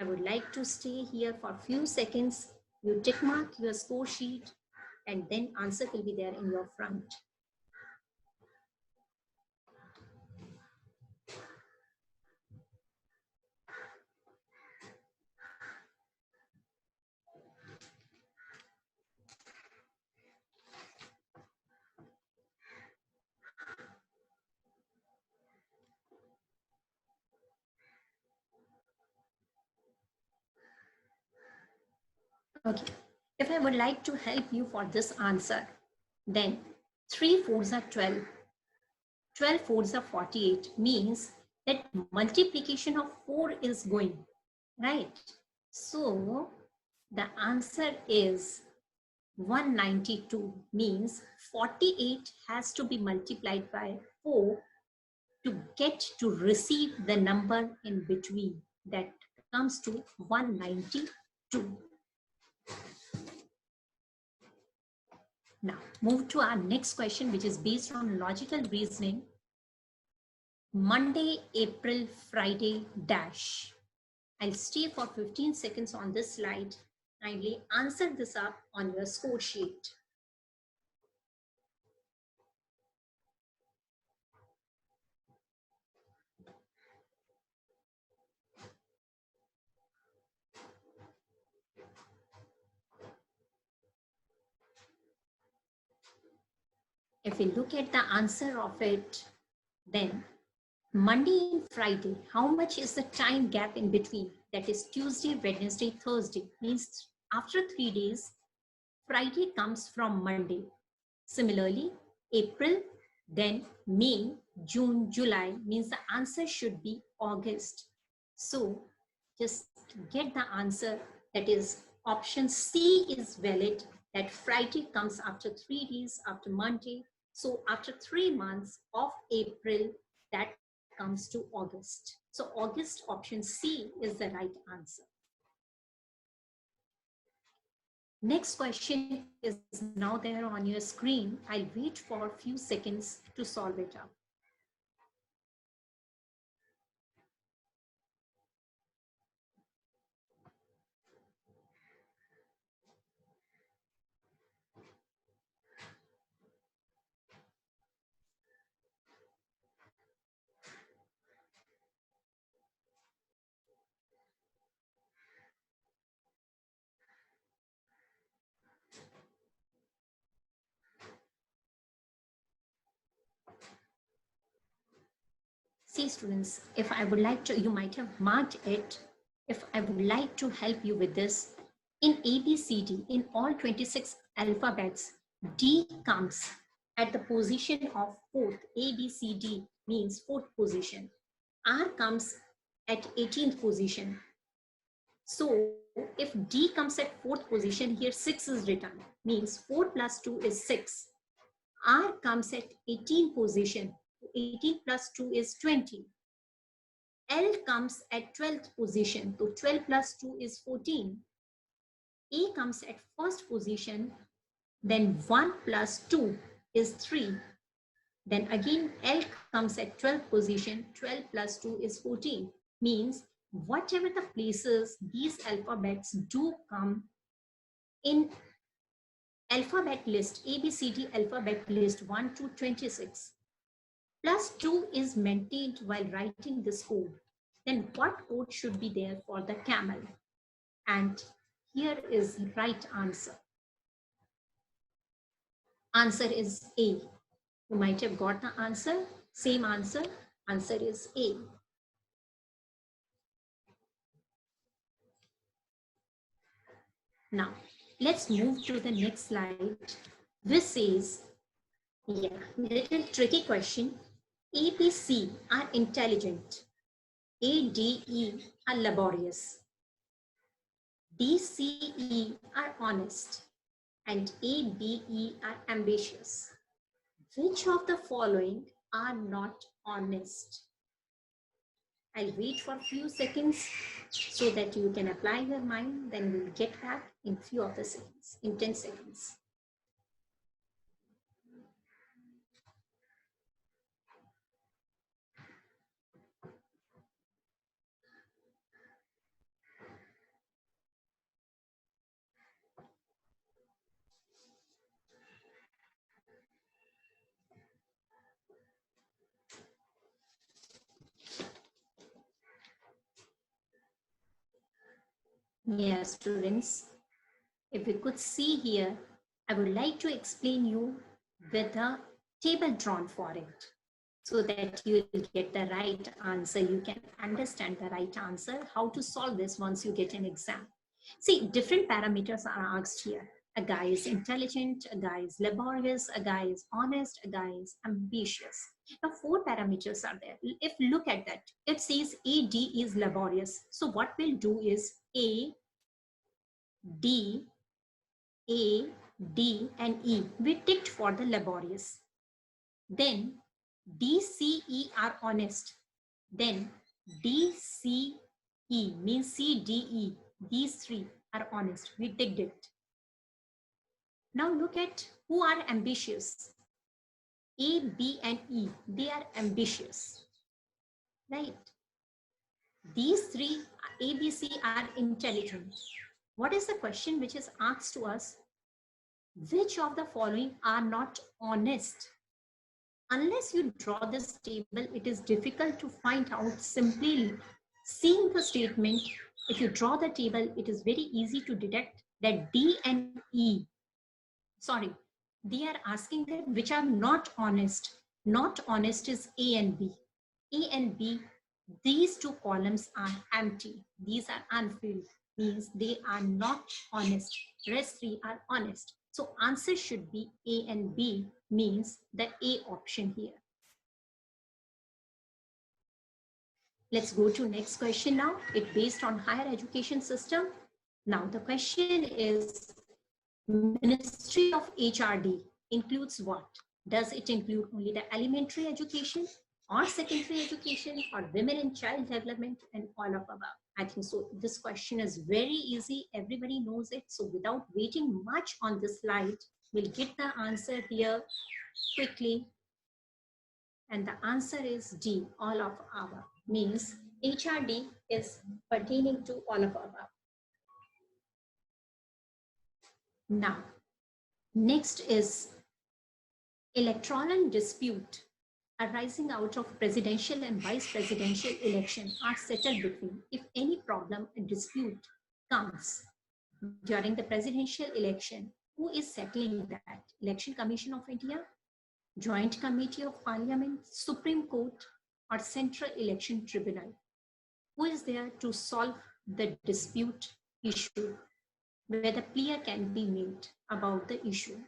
Speaker 4: I would like to stay here for a few seconds. You tick mark your score sheet and then answer will be there in your front. Okay, if I would like to help you for this answer, then 3 4s are 12, 12 4s are 48, means that multiplication of 4 is going, right? So the answer is 192, means 48 has to be multiplied by 4 to get to receive the number in between. That comes to 192. Now, move to our next question, which is based on logical reasoning. Monday, April, Friday, dash. I'll stay for 15 seconds on this slide. Kindly answer this up on your score sheet. If we look at the answer of it, then Monday and Friday, how much is the time gap in between? That is Tuesday, Wednesday, Thursday. Means after 3 days, Friday comes from Monday. Similarly, April, then May, June, July, means the answer should be August. So just get the answer, that is option C is valid, that Friday comes after 3 days after Monday. So after 3 months of April, that comes to August. So August, option C is the right answer. Next question is now there on your screen. I'll wait for a few seconds to solve it up. See students, if I would like to, you might have marked it, if I would like to help you with this, in ABCD, in all 26 alphabets, D comes at the position of 4th. ABCD means 4th position. R comes at 18th position. So if D comes at 4th position, here 6 is written, means 4 plus 2 is 6. R comes at 18th position. 18 plus 2 is 20. L comes at 12th position. So 12 plus 2 is 14. A comes at 1st position. Then 1 plus 2 is 3. Then again L comes at 12th position. 12 plus 2 is 14. Means whatever the places these alphabets do come in alphabet list, ABCD alphabet list 1 to 26. Plus 2 is maintained while writing this code. Then what code should be there for the camel? And here is the right answer. Answer is A. You might have got the answer. Same answer. Answer is A. Now, let's move to the next slide. This says, yeah, little tricky question. A, B, C are intelligent. A, D, E are laborious. D, C, E are honest. and A, B, E are ambitious. Which of the following are not honest? I'll wait for a few seconds so that you can apply your mind, then we'll get back in few of the seconds, in 10 seconds. Yes, students, if we could see here, I would like to explain you with a table drawn for it so that you will get the right answer. You can understand the right answer, how to solve this once you get an exam. See, different parameters are asked here. A guy is intelligent, a guy is laborious, a guy is honest, a guy is ambitious. Now, 4 parameters are there. If look at that, it says A, D is laborious. So what we'll do is A, D, A, D, and E. We ticked for the laborious. Then D, C, E are honest. Then D, C, E means C, D, E. These 3 are honest. We ticked it. Now look at who are ambitious. A, B, and E. They are ambitious. Right? These 3, A, B, C, are intelligent. What is the question which is asked to us? Which of the following are not honest? Unless you draw this table, it is difficult to find out. Simply seeing the statement, if you draw the table, it is very easy to detect that D and E, sorry, they are asking that which are not honest. Not honest is A and B. A and B, these 2 columns are empty. These are unfilled, means they are not honest. Rest 3 are honest. So answer should be A and B, means the A option here. Let's go to next question now. It's based on higher education system. Now the question is, Ministry of HRD includes what? Does it include only the elementary education or secondary education or women and child development and all of above? I think so. This question is very easy. Everybody knows it. So without waiting much on this slide, we'll get the answer here quickly. And the answer is D, all of above. Means HRD is pertaining to all of above. Now, next is electoral dispute arising out of presidential and vice presidential election are settled between. If any problem and dispute comes during the presidential election, who is settling that? Election Commission of India, Joint Committee of Parliament, Supreme Court, or Central Election Tribunal? Who is there to solve the dispute issue where the plea can be made about the issue?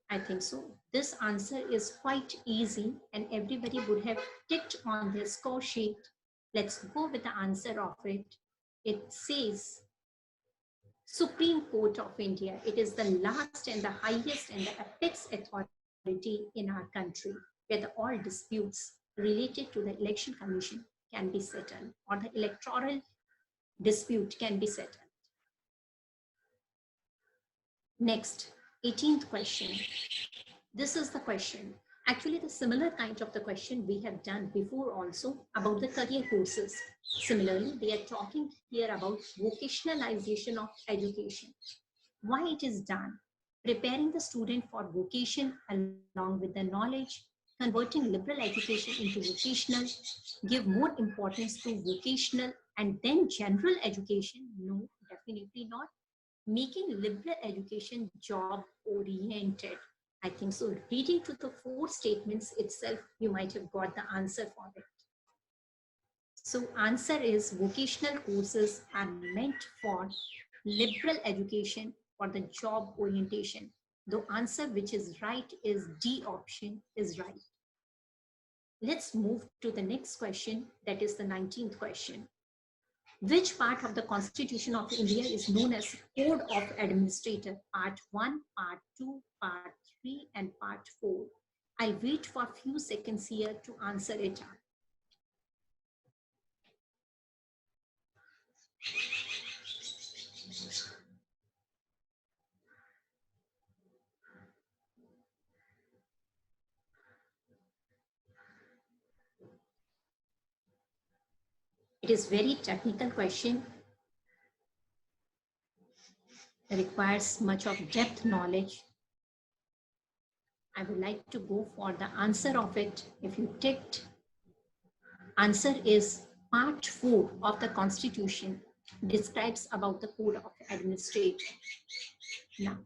Speaker 4: I think so. This answer is quite easy and everybody would have ticked on their score sheet. Let's go with the answer of it. It says Supreme Court of India. It is the last and the highest and the apex authority in our country, where all disputes related to the Election Commission can be settled, or the electoral dispute can be settled. Next, 18th question. This is the question. Actually, the similar kind of the question we have done before also about the career courses. Similarly, they are talking here about vocationalization of education. Why it is done? Preparing the student for vocation along with the knowledge, converting liberal education into vocational, give more importance to vocational and then general education. No, definitely not. Making liberal education job oriented. I think so. Reading to the 4 statements itself, you might have got the answer for it. So answer is vocational courses are meant for liberal education for the job orientation. The answer which is right is D option is right. Let's move to the next question, that is the 19th question. Which part of the Constitution of India is known as Code of Administrator? Part 1, Part 2, Part 3, and Part 4. I'll wait for a few seconds here to answer it. It is very technical question. It requires much of depth knowledge. I would like to go for the answer of it. If you ticked, answer is Part 4 of the Constitution describes about the Code of Administrator. Now,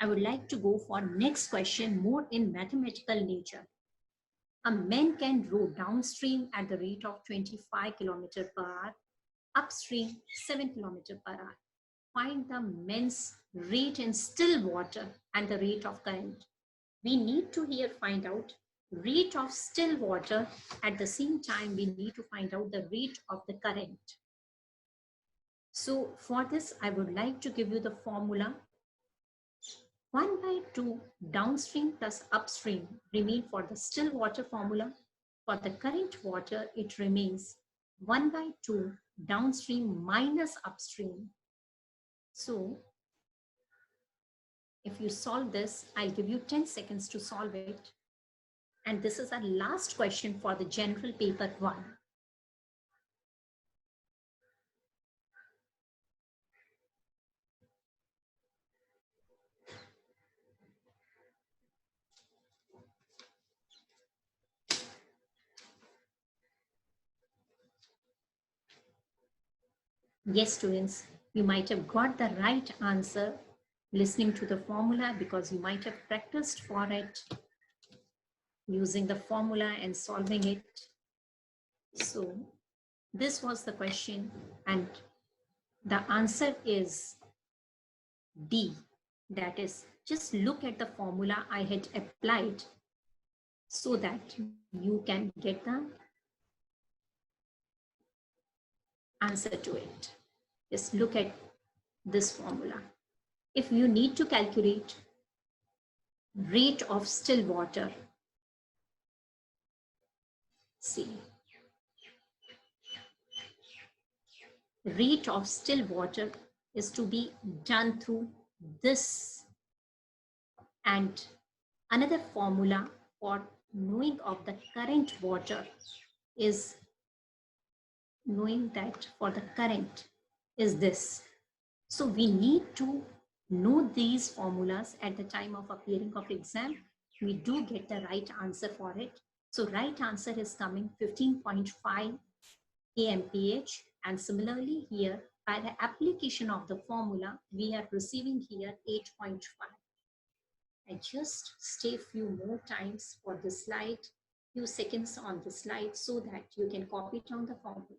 Speaker 4: I would like to go for next question, more in mathematical nature. A man can row downstream at the rate of 25 km per hour, upstream 7 km per hour. Find the man's rate in still water and the rate of current. We need to here find out rate of still water. At the same time, we need to find out the rate of the current. So for this, I would like to give you the formula. 1/2 downstream plus upstream remain for the still water formula. For the current water, it remains 1/2 downstream minus upstream. So if you solve this, I'll give you 10 seconds to solve it. And this is our last question for the general paper 1. Yes, students, you might have got the right answer listening to the formula because you might have practiced for it using the formula and solving it. So this was the question and the answer is D. That is, just look at the formula I had applied so that you can get the answer to it. Just look at this formula. If you need to calculate rate of still water, see, rate of still water is to be done through this. And another formula for knowing of the current water is knowing that for the current is this. So we need to know these formulas at the time of appearing of exam. We do get the right answer for it. So right answer is coming 15.5 AMPH. And similarly here, by the application of the formula, we are receiving here 8.5. I just stay few more times for the slide, few seconds on the slide so that you can copy it on the formula.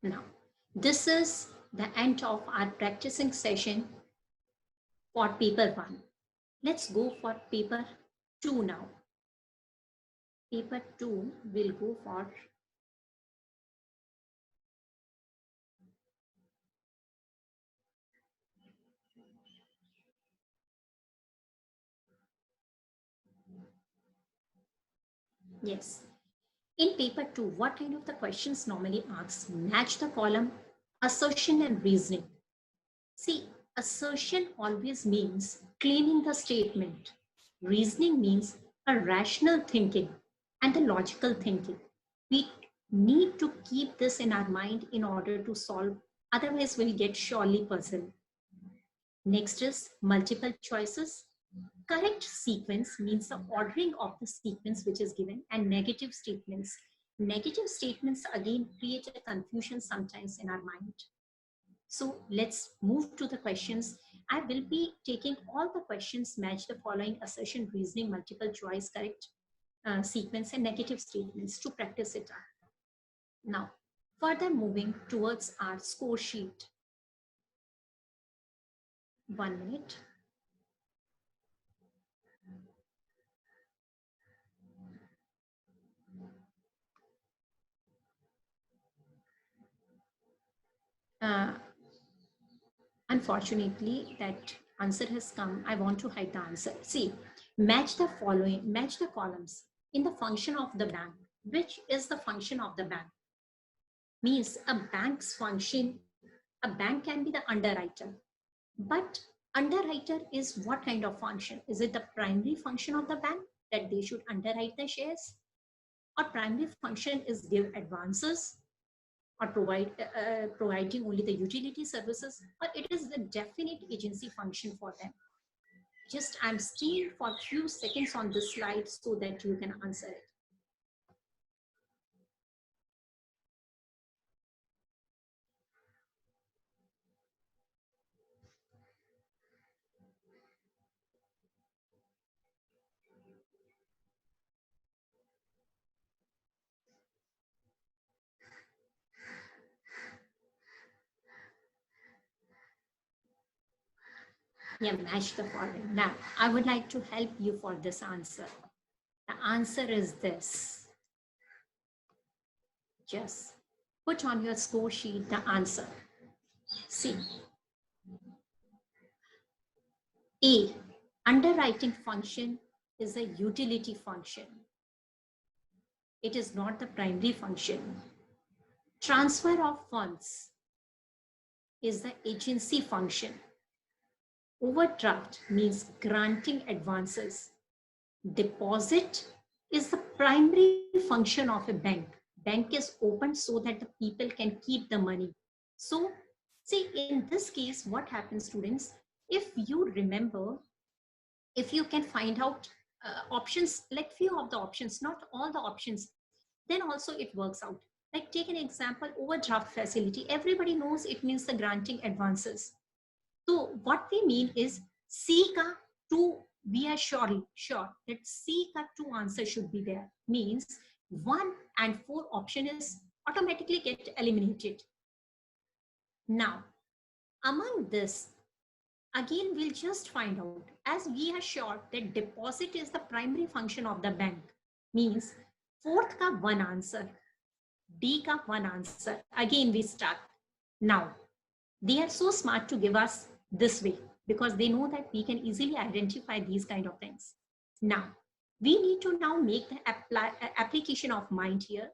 Speaker 4: Now, this is the end of our practicing session for paper 1. Let's go for paper 2 now. Paper 2 will go for yes. In paper 2, what kind of the questions normally asks? Match the column, assertion and reasoning. See, assertion always means claiming the statement. Reasoning means a rational thinking and the logical thinking. We need to keep this in our mind in order to solve, otherwise we'll get surely puzzled. Next is multiple choices. Correct sequence means the ordering of the sequence which is given, and negative statements. Negative statements again create a confusion sometimes in our mind. So let's move to the questions. I will be taking all the questions match the following: assertion, reasoning, multiple choice, correct sequence, and negative statements to practice it out. Now, further moving towards our score sheet. 1 minute. Uh, Unfortunately, that answer has come. I want to hide the answer. See, match the following, match the columns in the function of the bank. Which is the function of the bank? Means a bank's function, a bank can be the underwriter. But underwriter is what kind of function? Is it the primary function of the bank that they should underwrite the shares? Or primary function is give advances or providing only the utility services, or it is the definite agency function for them? Just I'm still for a few seconds on this slide so that you can answer it. Yeah, match the following. Now, I would like to help you for this answer. The answer is this. Just put on your score sheet the answer. See, A, underwriting function is a utility function. It is not the primary function. Transfer of funds is the agency function. Overdraft means granting advances. Deposit is the primary function of a bank. Bank is open so that the people can keep the money. So, see, in this case, what happens, students, if you remember, if you can find out options, like few of the options, not all the options, then also it works out. Like take an example, overdraft facility. Everybody knows it means the granting advances. So what we mean is C ka 2, we are sure that C ka 2 answer should be there. Means 1 and 4 option is automatically get eliminated. Now, among this, again, we'll just find out, as we are sure that deposit is the primary function of the bank, means 4th ka 1 answer, D ka 1 answer. Again, we start. Now, they are so smart to give us this way because they know that we can easily identify these kind of things. Now, we need to now make the application of mind here.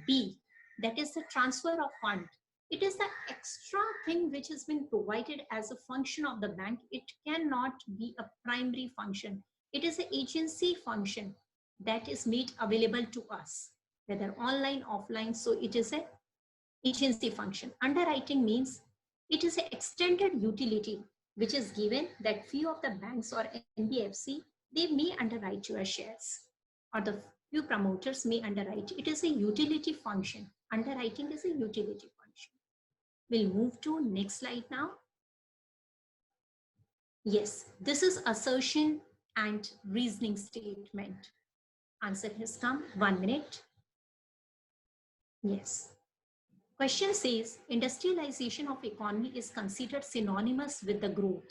Speaker 4: B, that is the transfer of fund. It is the extra thing which has been provided as a function of the bank. It cannot be a primary function. It is an agency function that is made available to us, whether online, offline. So it is an agency function. Underwriting means it is an extended utility which is given that few of the banks or NBFC, they may underwrite your shares, or the few promoters may underwrite. It is a utility function. Underwriting is a utility function. We'll move to next slide now. Yes, this is assertion and reasoning statement. Answer has come. 1 minute. Yes. Question says, industrialization of economy is considered synonymous with the growth.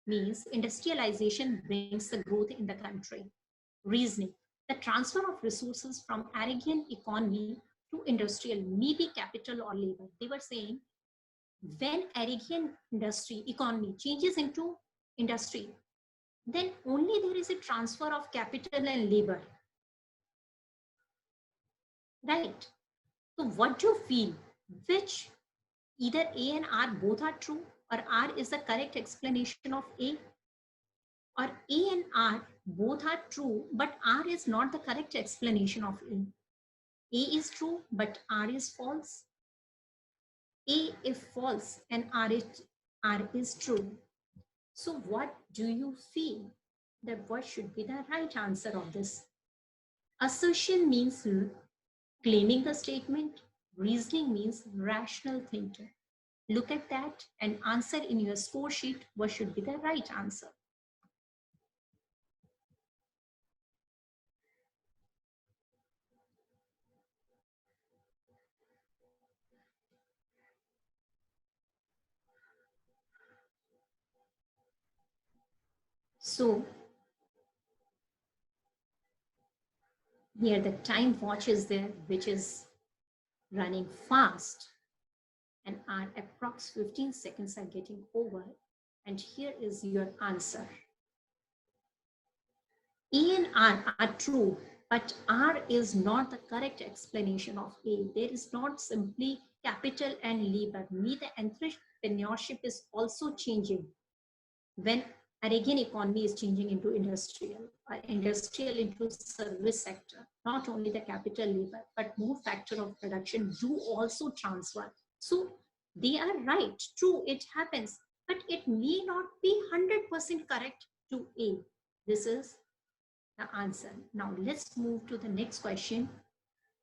Speaker 4: Means industrialization brings the growth in the country. Reasoning, the transfer of resources from agrarian economy to industrial may be capital or labor. They were saying, when agrarian industry economy changes into industry, then only there is a transfer of capital and labor. Right? So what do you feel? Which either A and R both are true, or R is the correct explanation of A, or A and R both are true, but R is not the correct explanation of A. A is true, but R is false. A is false and R is true. So what do you feel that what should be the right answer of this? Assertion means claiming the statement. Reasoning means rational thinking. Look at that and answer in your score sheet what should be the right answer. So here the time watch is there, which is running fast. and our approx 15 seconds are getting over. And here is your answer. E and R are true, but R is not the correct explanation of A. There is not simply capital and labor. Neither entrepreneurship is also changing when Arabian economy is changing into industrial, or industrial into service sector. Not only the capital labor, but more factor of production do also transfer. So they are right, true, it happens, but it may not be 100% correct to A. This is the answer. Now let's move to the next question.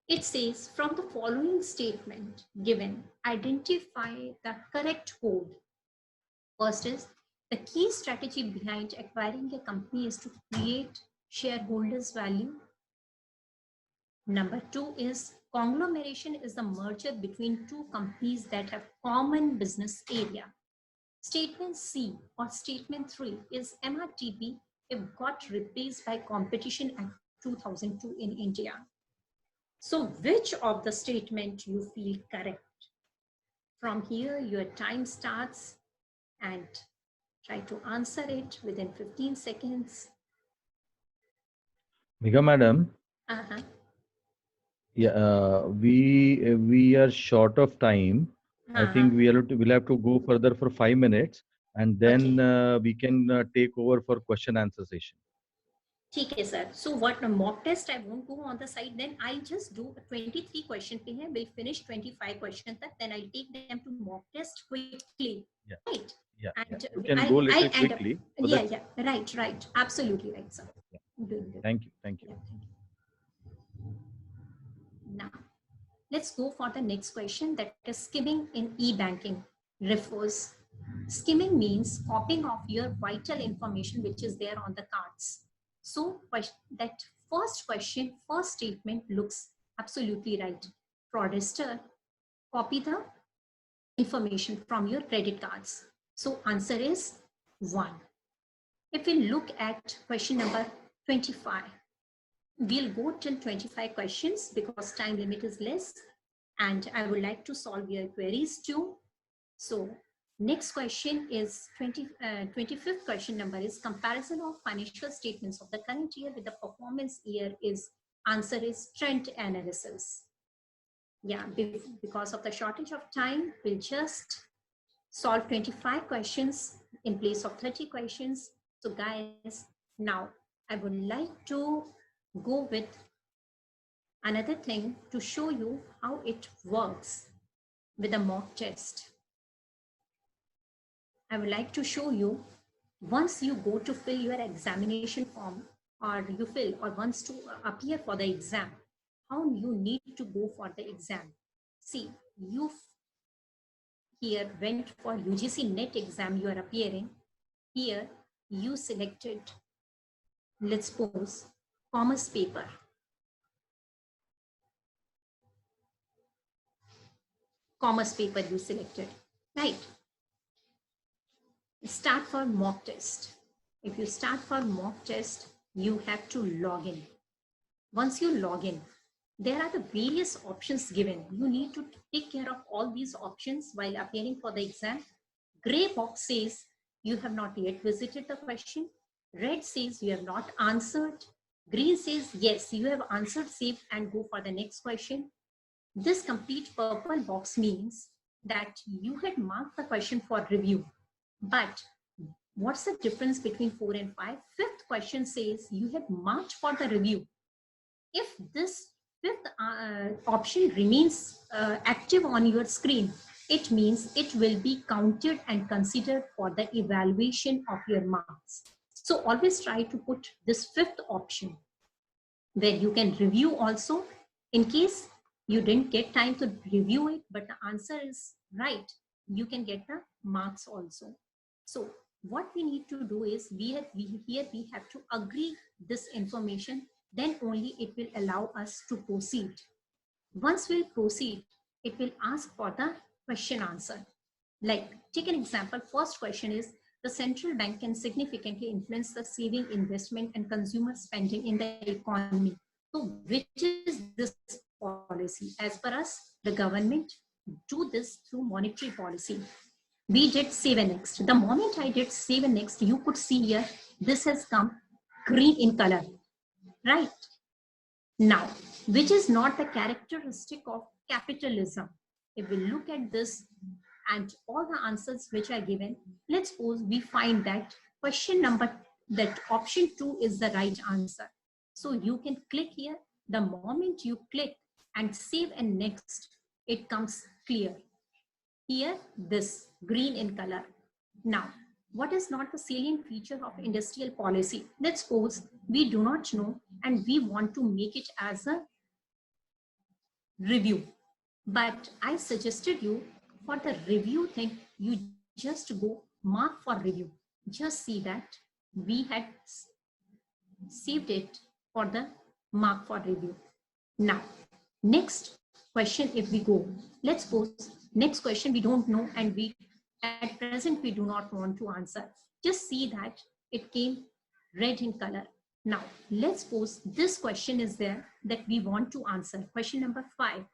Speaker 4: It says, from the following statement given, identify the correct code. First is, the key strategy behind acquiring a company is to create shareholders value. Number 2 is, conglomeration is the merger between two companies that have common business area. Statement C or statement 3 is, MRTP if got replaced by Competition Act 2002 in India. So which of the statement you feel correct? From here, your time starts and try to answer it within 15 seconds.
Speaker 6: Megha madam,
Speaker 4: Uh-huh.
Speaker 6: yeah, we are short of time. I think we'll have to go further for 5 minutes, and then we can take over for question answer session.
Speaker 4: Okay, sir. So what mock test I won't go on the side. Then I'll just do 23 question. We'll finish 25 questions. Then I'll take them to mock test quickly.
Speaker 6: Yeah.
Speaker 4: Right.
Speaker 6: Yeah,
Speaker 4: And
Speaker 6: you can go little quickly.
Speaker 4: Yeah. Right. Absolutely right, sir.
Speaker 6: Yeah.
Speaker 4: Doing good.
Speaker 6: Thank you.
Speaker 4: Yeah, thank you. Now, let's go for the next question, that is skimming in e-banking refers. Skimming means copying of your vital information which is there on the cards. So that first question, first statement looks absolutely right. Fraudster copy the information from your credit cards. So answer is 1. If we look at question number 25, we'll go till 25 questions because time limit is less and I would like to solve your queries too. So next question is 25th question number is comparison of financial statements of the current year with the performance year is, answer is trend analysis. Yeah, because of the shortage of time, we'll just solve 25 questions in place of 30 questions. So guys, now I would like to go with another thing to show you how it works with a mock test. I would like to show you, once you go to fill your examination form or you fill or wants to appear for the exam, how you need to go for the exam. See, you here went for UGC NET exam, you are appearing. Here you selected, let's suppose, commerce paper. Commerce paper you selected, right? Start for mock test. If you start for mock test, you have to log in. Once you log in, there are the various options given. You need to take care of all these options while appearing for the exam. Gray box says you have not yet visited the question. Red says you have not answered. Green says yes, you have answered, save and go for the next question. This complete purple box means that you had marked the question for review. But what's the difference between 4 and 5? Fifth question says you have marked for the review. If this fifth option remains active on your screen, it means it will be counted and considered for the evaluation of your marks. So always try to put this fifth option where you can review also. In case you didn't get time to review it, but the answer is right, you can get the marks also. So what we need to do is we have to agree this information, then only it will allow us to proceed. Once we'll proceed, it will ask for the question answer. Like, take an example. First question is, the central bank can significantly influence the saving, investment and consumer spending in the economy. So which is this policy? As per us, the government do this through monetary policy. We did save and next. The moment I did save and next, you could see here, this has come green in color, right? Now, which is not the characteristic of capitalism. If we look at this and all the answers which are given, let's suppose we find that question number, that option 2 is the right answer. So you can click here. The moment you click and save and next, it comes clear. Here, this green in color. Now, what is not the salient feature of industrial policy? Let's suppose we do not know and we want to make it as a review. But I suggested you for the review thing, you just go mark for review. Just see that we had saved it for the mark for review. Now, next question, if we go, let's suppose next question we don't know and we at present we do not want to answer. Just see that it came red in color. Now, let's suppose this question is there that we want to answer, question number 5.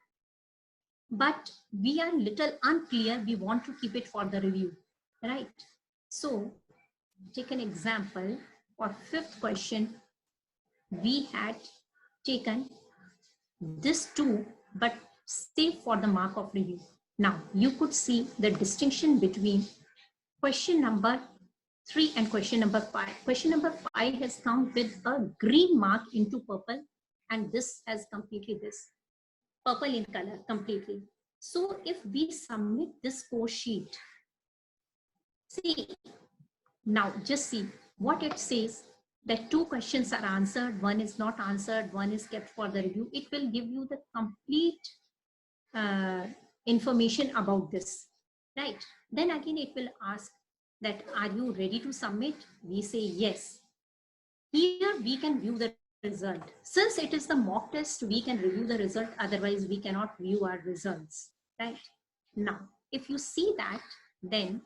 Speaker 4: But we are little unclear, we want to keep it for the review, right? So, take an example, for 5th question, we had taken this 2, but save for the mark of review. Now, you could see the distinction between question number 3 and question number 5. Question number 5 has come with a green mark into purple, and this has completely this purple in color completely. So if we submit this score sheet, see, now just see what it says, that 2 questions are answered, 1 is not answered, 1 is kept for the review. It will give you the complete information about this, right? Then again, it will ask that, are you ready to submit? We say yes. Here we can view the result. Since it is the mock test, we can review the result. Otherwise, we cannot view our results, right? Now, if you see that, then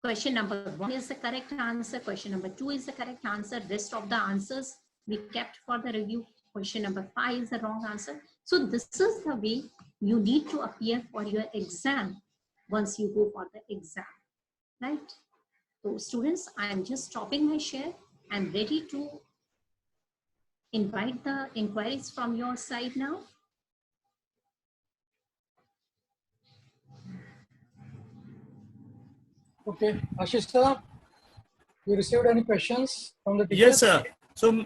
Speaker 4: question number 1 is the correct answer. Question number 2 is the correct answer. Rest of the answers we kept for the review. Question number 5 is the wrong answer. So this is the way you need to appear for your exam once you go for the exam, right? So students, I am just stopping my share. I'm ready to invite the inquiries from your side now.
Speaker 1: Okay, Ashish sir, you received any questions from the teachers?
Speaker 2: Yes, sir. So,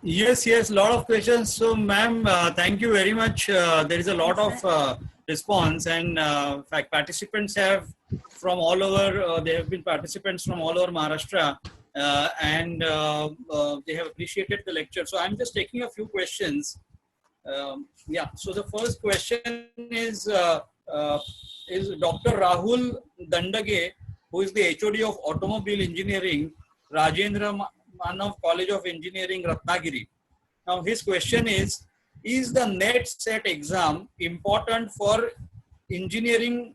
Speaker 2: yes, lot of questions. So, ma'am, thank you very much. There is a lot of response, and fact participants have from all over. There have been participants from all over Maharashtra, and they have appreciated the lecture. So, I'm just taking a few questions. Yeah. So, the first question is Dr. Rahul Dandage, who is the HOD of Automobile Engineering, Rajendra Manav College of Engineering, Ratnagiri. Now, his question is the NET set exam important for engineering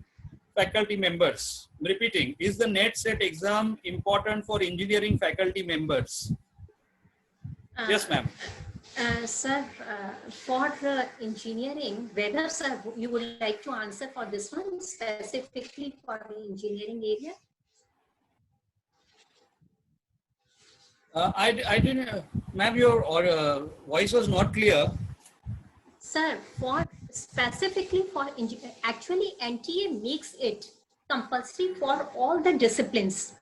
Speaker 2: faculty members? Repeating, is the NET set exam important for engineering faculty members? Yes, ma'am.
Speaker 4: Sir, for engineering, whether, sir, you would like to answer for this one specifically for the engineering area?
Speaker 2: I didn't, ma'am, your voice was not clear.
Speaker 4: Sir, for specifically for actually NTA makes it compulsory for all the disciplines.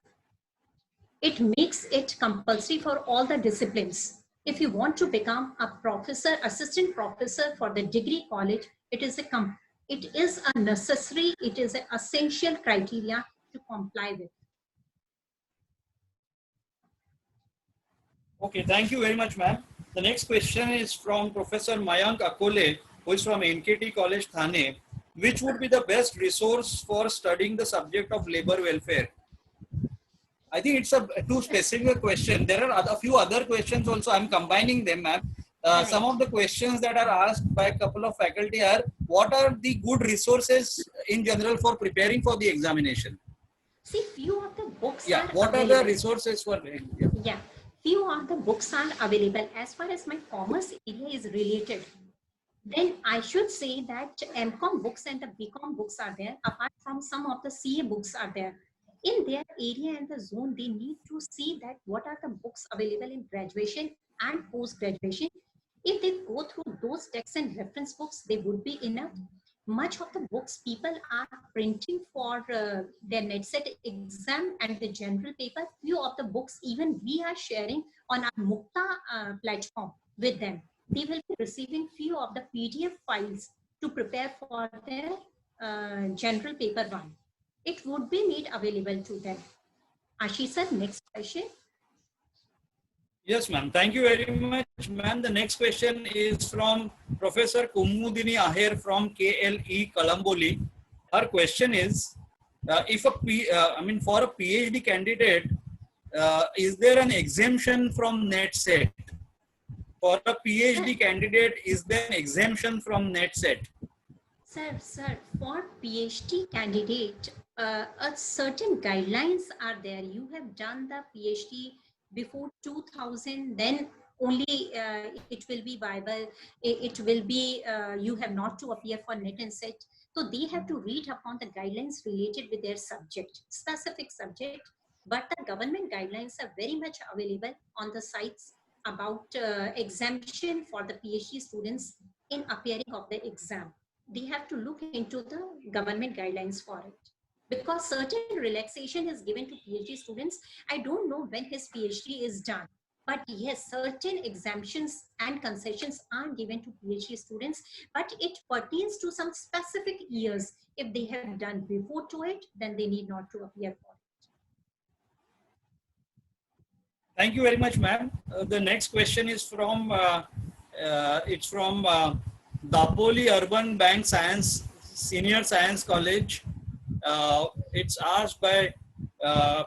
Speaker 4: It makes it compulsory for all the disciplines. If you want to become a professor, assistant professor for the degree college, it is a necessary, it is an essential criteria to comply with.
Speaker 2: Okay, thank you very much, ma'am. The next question is from Professor Mayank Akole, who is from NKT College, Thane. Which would be the best resource for studying the subject of labor welfare? I think it's a too specific question. There are a few other questions also. I'm combining them, ma'am. Some of the questions that are asked by a couple of faculty are, what are the good resources in general for preparing for the examination?
Speaker 4: See, few of the books
Speaker 2: are what available. Are the resources for?
Speaker 4: Yeah, few of the books are available. As far as my commerce area is related, Then I should say that MCOM books and the BCom books are there, apart from some of the CA books are there. In their area and the zone, they need to see that what are the books available in graduation and post-graduation. If they go through those texts and reference books, they would be enough. Much of the books people are printing for their NetSet exam and the general paper. Few of the books even we are sharing on our Mukta platform with them. They will be receiving few of the PDF files to prepare for their general paper one. It would be made available to them. Ashish sir, next question.
Speaker 2: Yes, ma'am. Thank you very much, ma'am. The next question is from Professor Kumudini Aher from KLE Kalamboli. Her question is, for a PhD candidate, is there an exemption from NetSet? For a PhD candidate, is there an exemption from NetSet?
Speaker 4: Sir, for PhD candidate, a certain guidelines are there. You have done the PhD before 2000, then only it will be viable. It will be, you have not to appear for Net and Set. So they have to read upon the guidelines related with their subject, specific subject. But the government guidelines are very much available on the sites about exemption for the PhD students in appearing of the exam. They have to look into the government guidelines for it. Because certain relaxation is given to PhD students. I don't know when his PhD is done, but yes, certain exemptions and concessions are given to PhD students, but it pertains to some specific years. If they have done before to it, then they need not to appear for it.
Speaker 2: Thank you very much, ma'am. The next question is from, Dapoli Urban Bank Senior Science College. It's asked by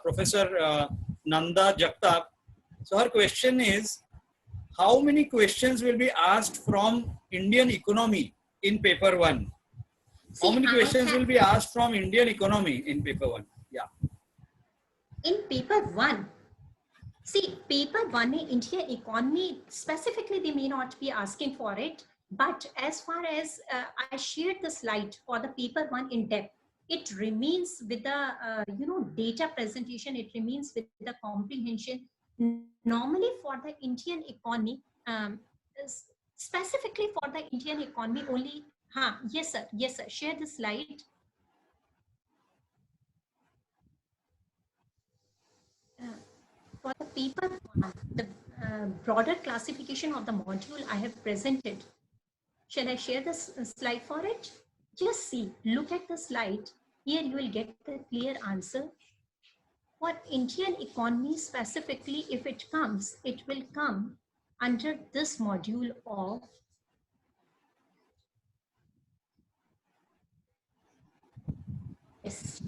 Speaker 2: Professor Nanda Jagtap. So her question is, how many questions will be asked from Indian economy in paper 1? How many questions will be asked from Indian economy in paper 1? Yeah.
Speaker 4: In paper 1, see, paper 1 in Indian economy, specifically they may not be asking for it, but as far as I shared the slide for the paper 1 in depth, it remains with the data presentation, it remains with the comprehension. Normally for the Indian economy, specifically for the Indian economy only, yes sir, share the slide. For the paper 1, the broader classification of the module I have presented. Shall I share this slide for it? Just see, look at the slide. Here you will get the clear answer. For Indian economy specifically, if it comes, it will come under this module of yes.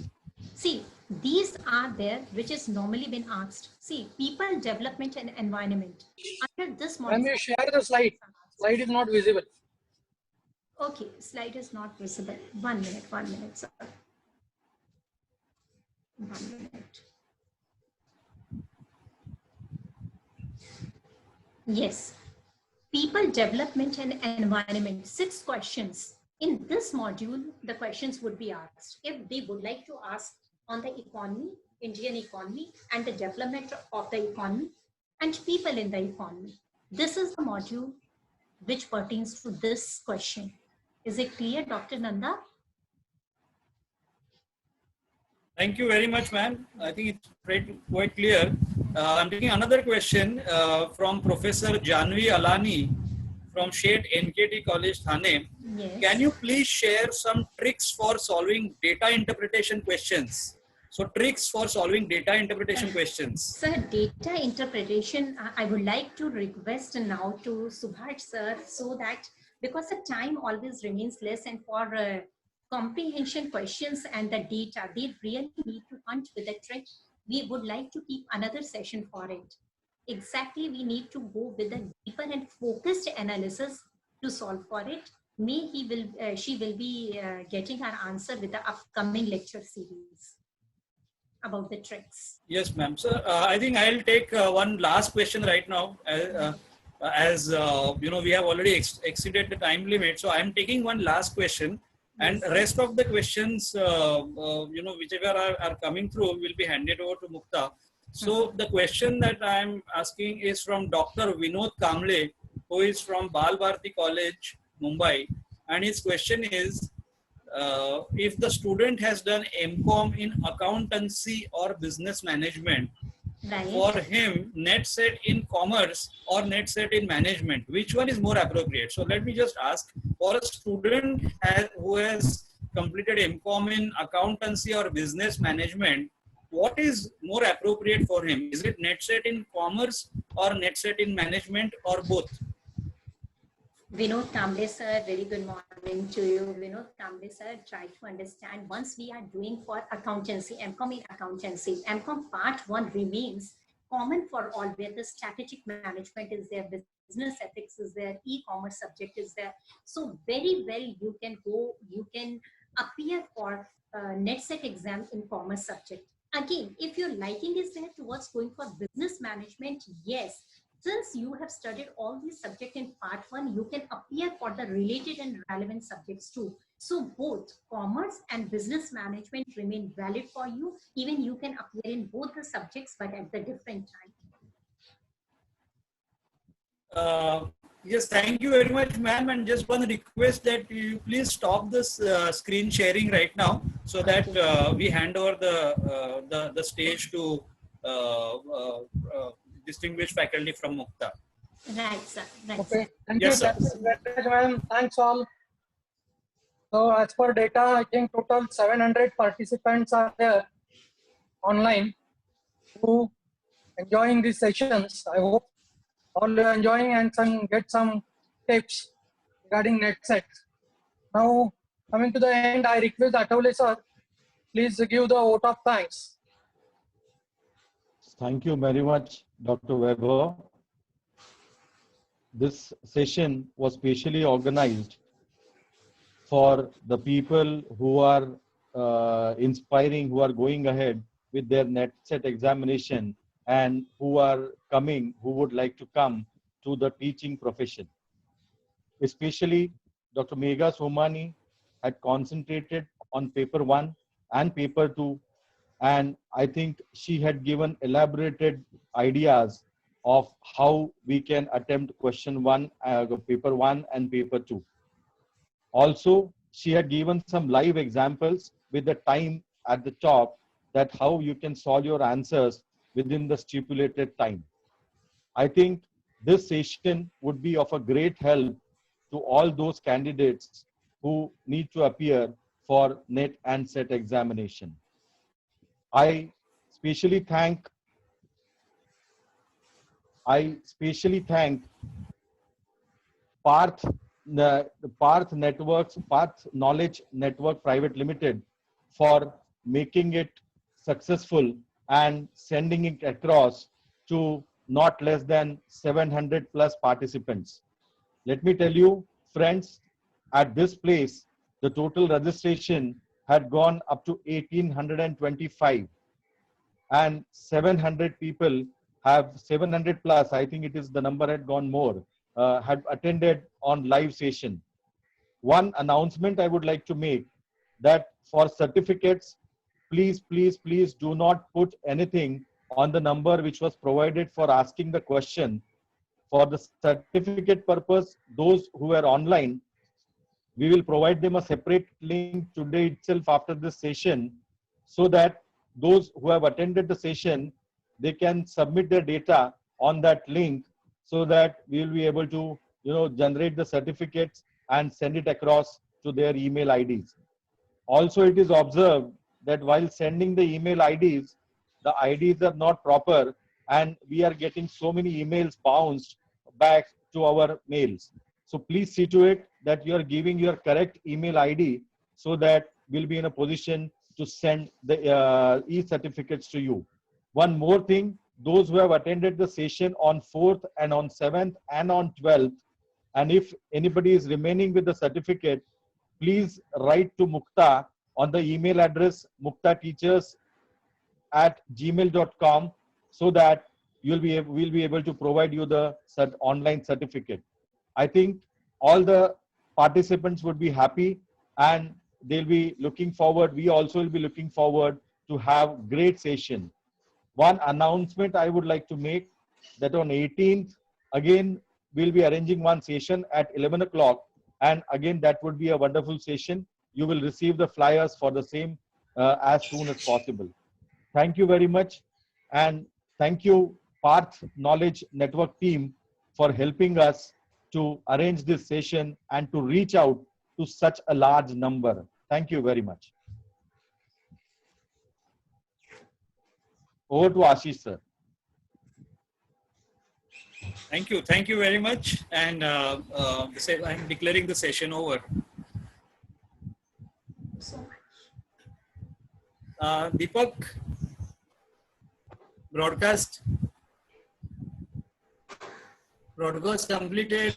Speaker 4: See, these are there, which is normally been asked. See, people, development and environment. Under this module.
Speaker 1: Let me share the slide. Slide is not visible.
Speaker 4: Okay, slide is not visible. 1 minute, sir. 1 minute. Yes, people, development and environment, 6 questions. In this module, the questions would be asked. If they would like to ask on the economy, Indian economy and the development of the economy and people in the economy. This is the module which pertains to this question. Is it clear, Dr. Nanda?
Speaker 2: Thank you very much, ma'am. I think it's quite clear. I'm taking another question from Professor Janvi Alani from Shet NKT College, Thane.
Speaker 4: Yes.
Speaker 2: Can you please share some tricks for solving data interpretation questions? So tricks for solving data interpretation questions.
Speaker 4: Sir, data interpretation, I would like to request now to Subhash sir, so that because the time always remains less and for comprehension questions and the data, they really need to hunt with the trick. We would like to keep another session for it. Exactly, we need to go with a deeper and focused analysis to solve for it. May she will be getting her answer with the upcoming lecture series about the tricks.
Speaker 2: Yes, ma'am. So I think I'll take one last question right now. as we have already exceeded the time limit. So I am taking one last question, and
Speaker 4: Yes.
Speaker 2: rest of the questions, whichever are coming through, will be handed over to Mukta. So the question that I am asking is from Dr. Vinod Kamble, who is from Bal Bharati College, Mumbai, and his question is, if the student has done MCOM in accountancy or business management, for
Speaker 4: Right.
Speaker 2: him, net set in commerce or net set in management, which one is more appropriate? So let me just ask, for a student who has completed MCOM in accountancy or business management, what is more appropriate for him? Is it net set in commerce or net set in management, or both?
Speaker 4: Vinod Kamble sir, very good morning to you. Vinod Kamble sir, try to understand, once we are doing for accountancy, MCOM in accountancy, MCOM part 1 remains common for all, where the strategic management is there, business ethics is there, e-commerce subject is there. So very well you can appear for NetSet exam in commerce subject. Again, if your liking is there towards going for business management, yes, since you have studied all these subjects in part 1, you can appear for the related and relevant subjects too. So both commerce and business management remain valid for you. Even you can appear in both the subjects, but at the different time.
Speaker 2: Yes, thank you very much, ma'am. And just one request that you please stop this screen sharing right now, so that we hand over the stage to distinguished faculty from Mukta.
Speaker 4: Right, sir. Right,
Speaker 1: Okay,
Speaker 4: sir.
Speaker 1: thank
Speaker 2: Yes,
Speaker 1: you.
Speaker 2: sir.
Speaker 1: Thank you very much, ma'am. Thanks all. So as per data, I think total 700 participants are there online who enjoying these sessions. I hope all are enjoying and get some tips regarding NetSet. Now, coming to the end, I request Atole sir, please give the vote of thanks.
Speaker 5: Thank you very much, Dr. Weber. This session was specially organized for the people who are inspiring, who are going ahead with their NetSet examination, and who are coming, who would like to come to the teaching profession. Especially Dr. Megha Somani had concentrated on paper 1 and paper 2, and I think she had given elaborated ideas of how we can attempt question 1, paper 1 and paper 2. Also, she had given some live examples with the time at the top, that how you can solve your answers within the stipulated time. I think this session would be of a great help to all those candidates who need to appear for NET and SET examination. I specially thank Parth Knowledge Network Private Limited for making it successful and sending it across to not less than 700 plus participants. Let me tell you, friends, at this place, the total registration had gone up to 1825, and 700 people have 700 plus, I think it is the number had gone more, had attended on live session. One announcement I would like to make, that for certificates, please do not put anything on the number which was provided for asking the question. For the certificate purpose, those who are online, we will provide them a separate link today itself after this session, so that those who have attended the session, they can submit their data on that link, so that we will be able to generate the certificates and send it across to their email IDs. Also, it is observed that while sending the email IDs, the IDs are not proper, and we are getting so many emails bounced back to our mails. So please see to it that you are giving your correct email ID, so that we'll be in a position to send the e-certificates to you. One more thing, those who have attended the session on 4th and on 7th and on 12th, and if anybody is remaining with the certificate, please write to Mukta on the email address muktateachers@gmail.com, so that we'll be able to provide you the online certificate. I think all the participants would be happy, and they'll be looking forward. We also will be looking forward to have great session. One announcement I would like to make, that on 18th, again, we'll be arranging one session at 11 o'clock. And again, that would be a wonderful session. You will receive the flyers for the same as soon as possible. Thank you very much. And thank you, Path Knowledge Network team, for helping us to arrange this session and to reach out to such a large number. Thank you very much. Over to Ashish, sir.
Speaker 2: Thank you very much. And I'm declaring the session over. Deepak, broadcast completed.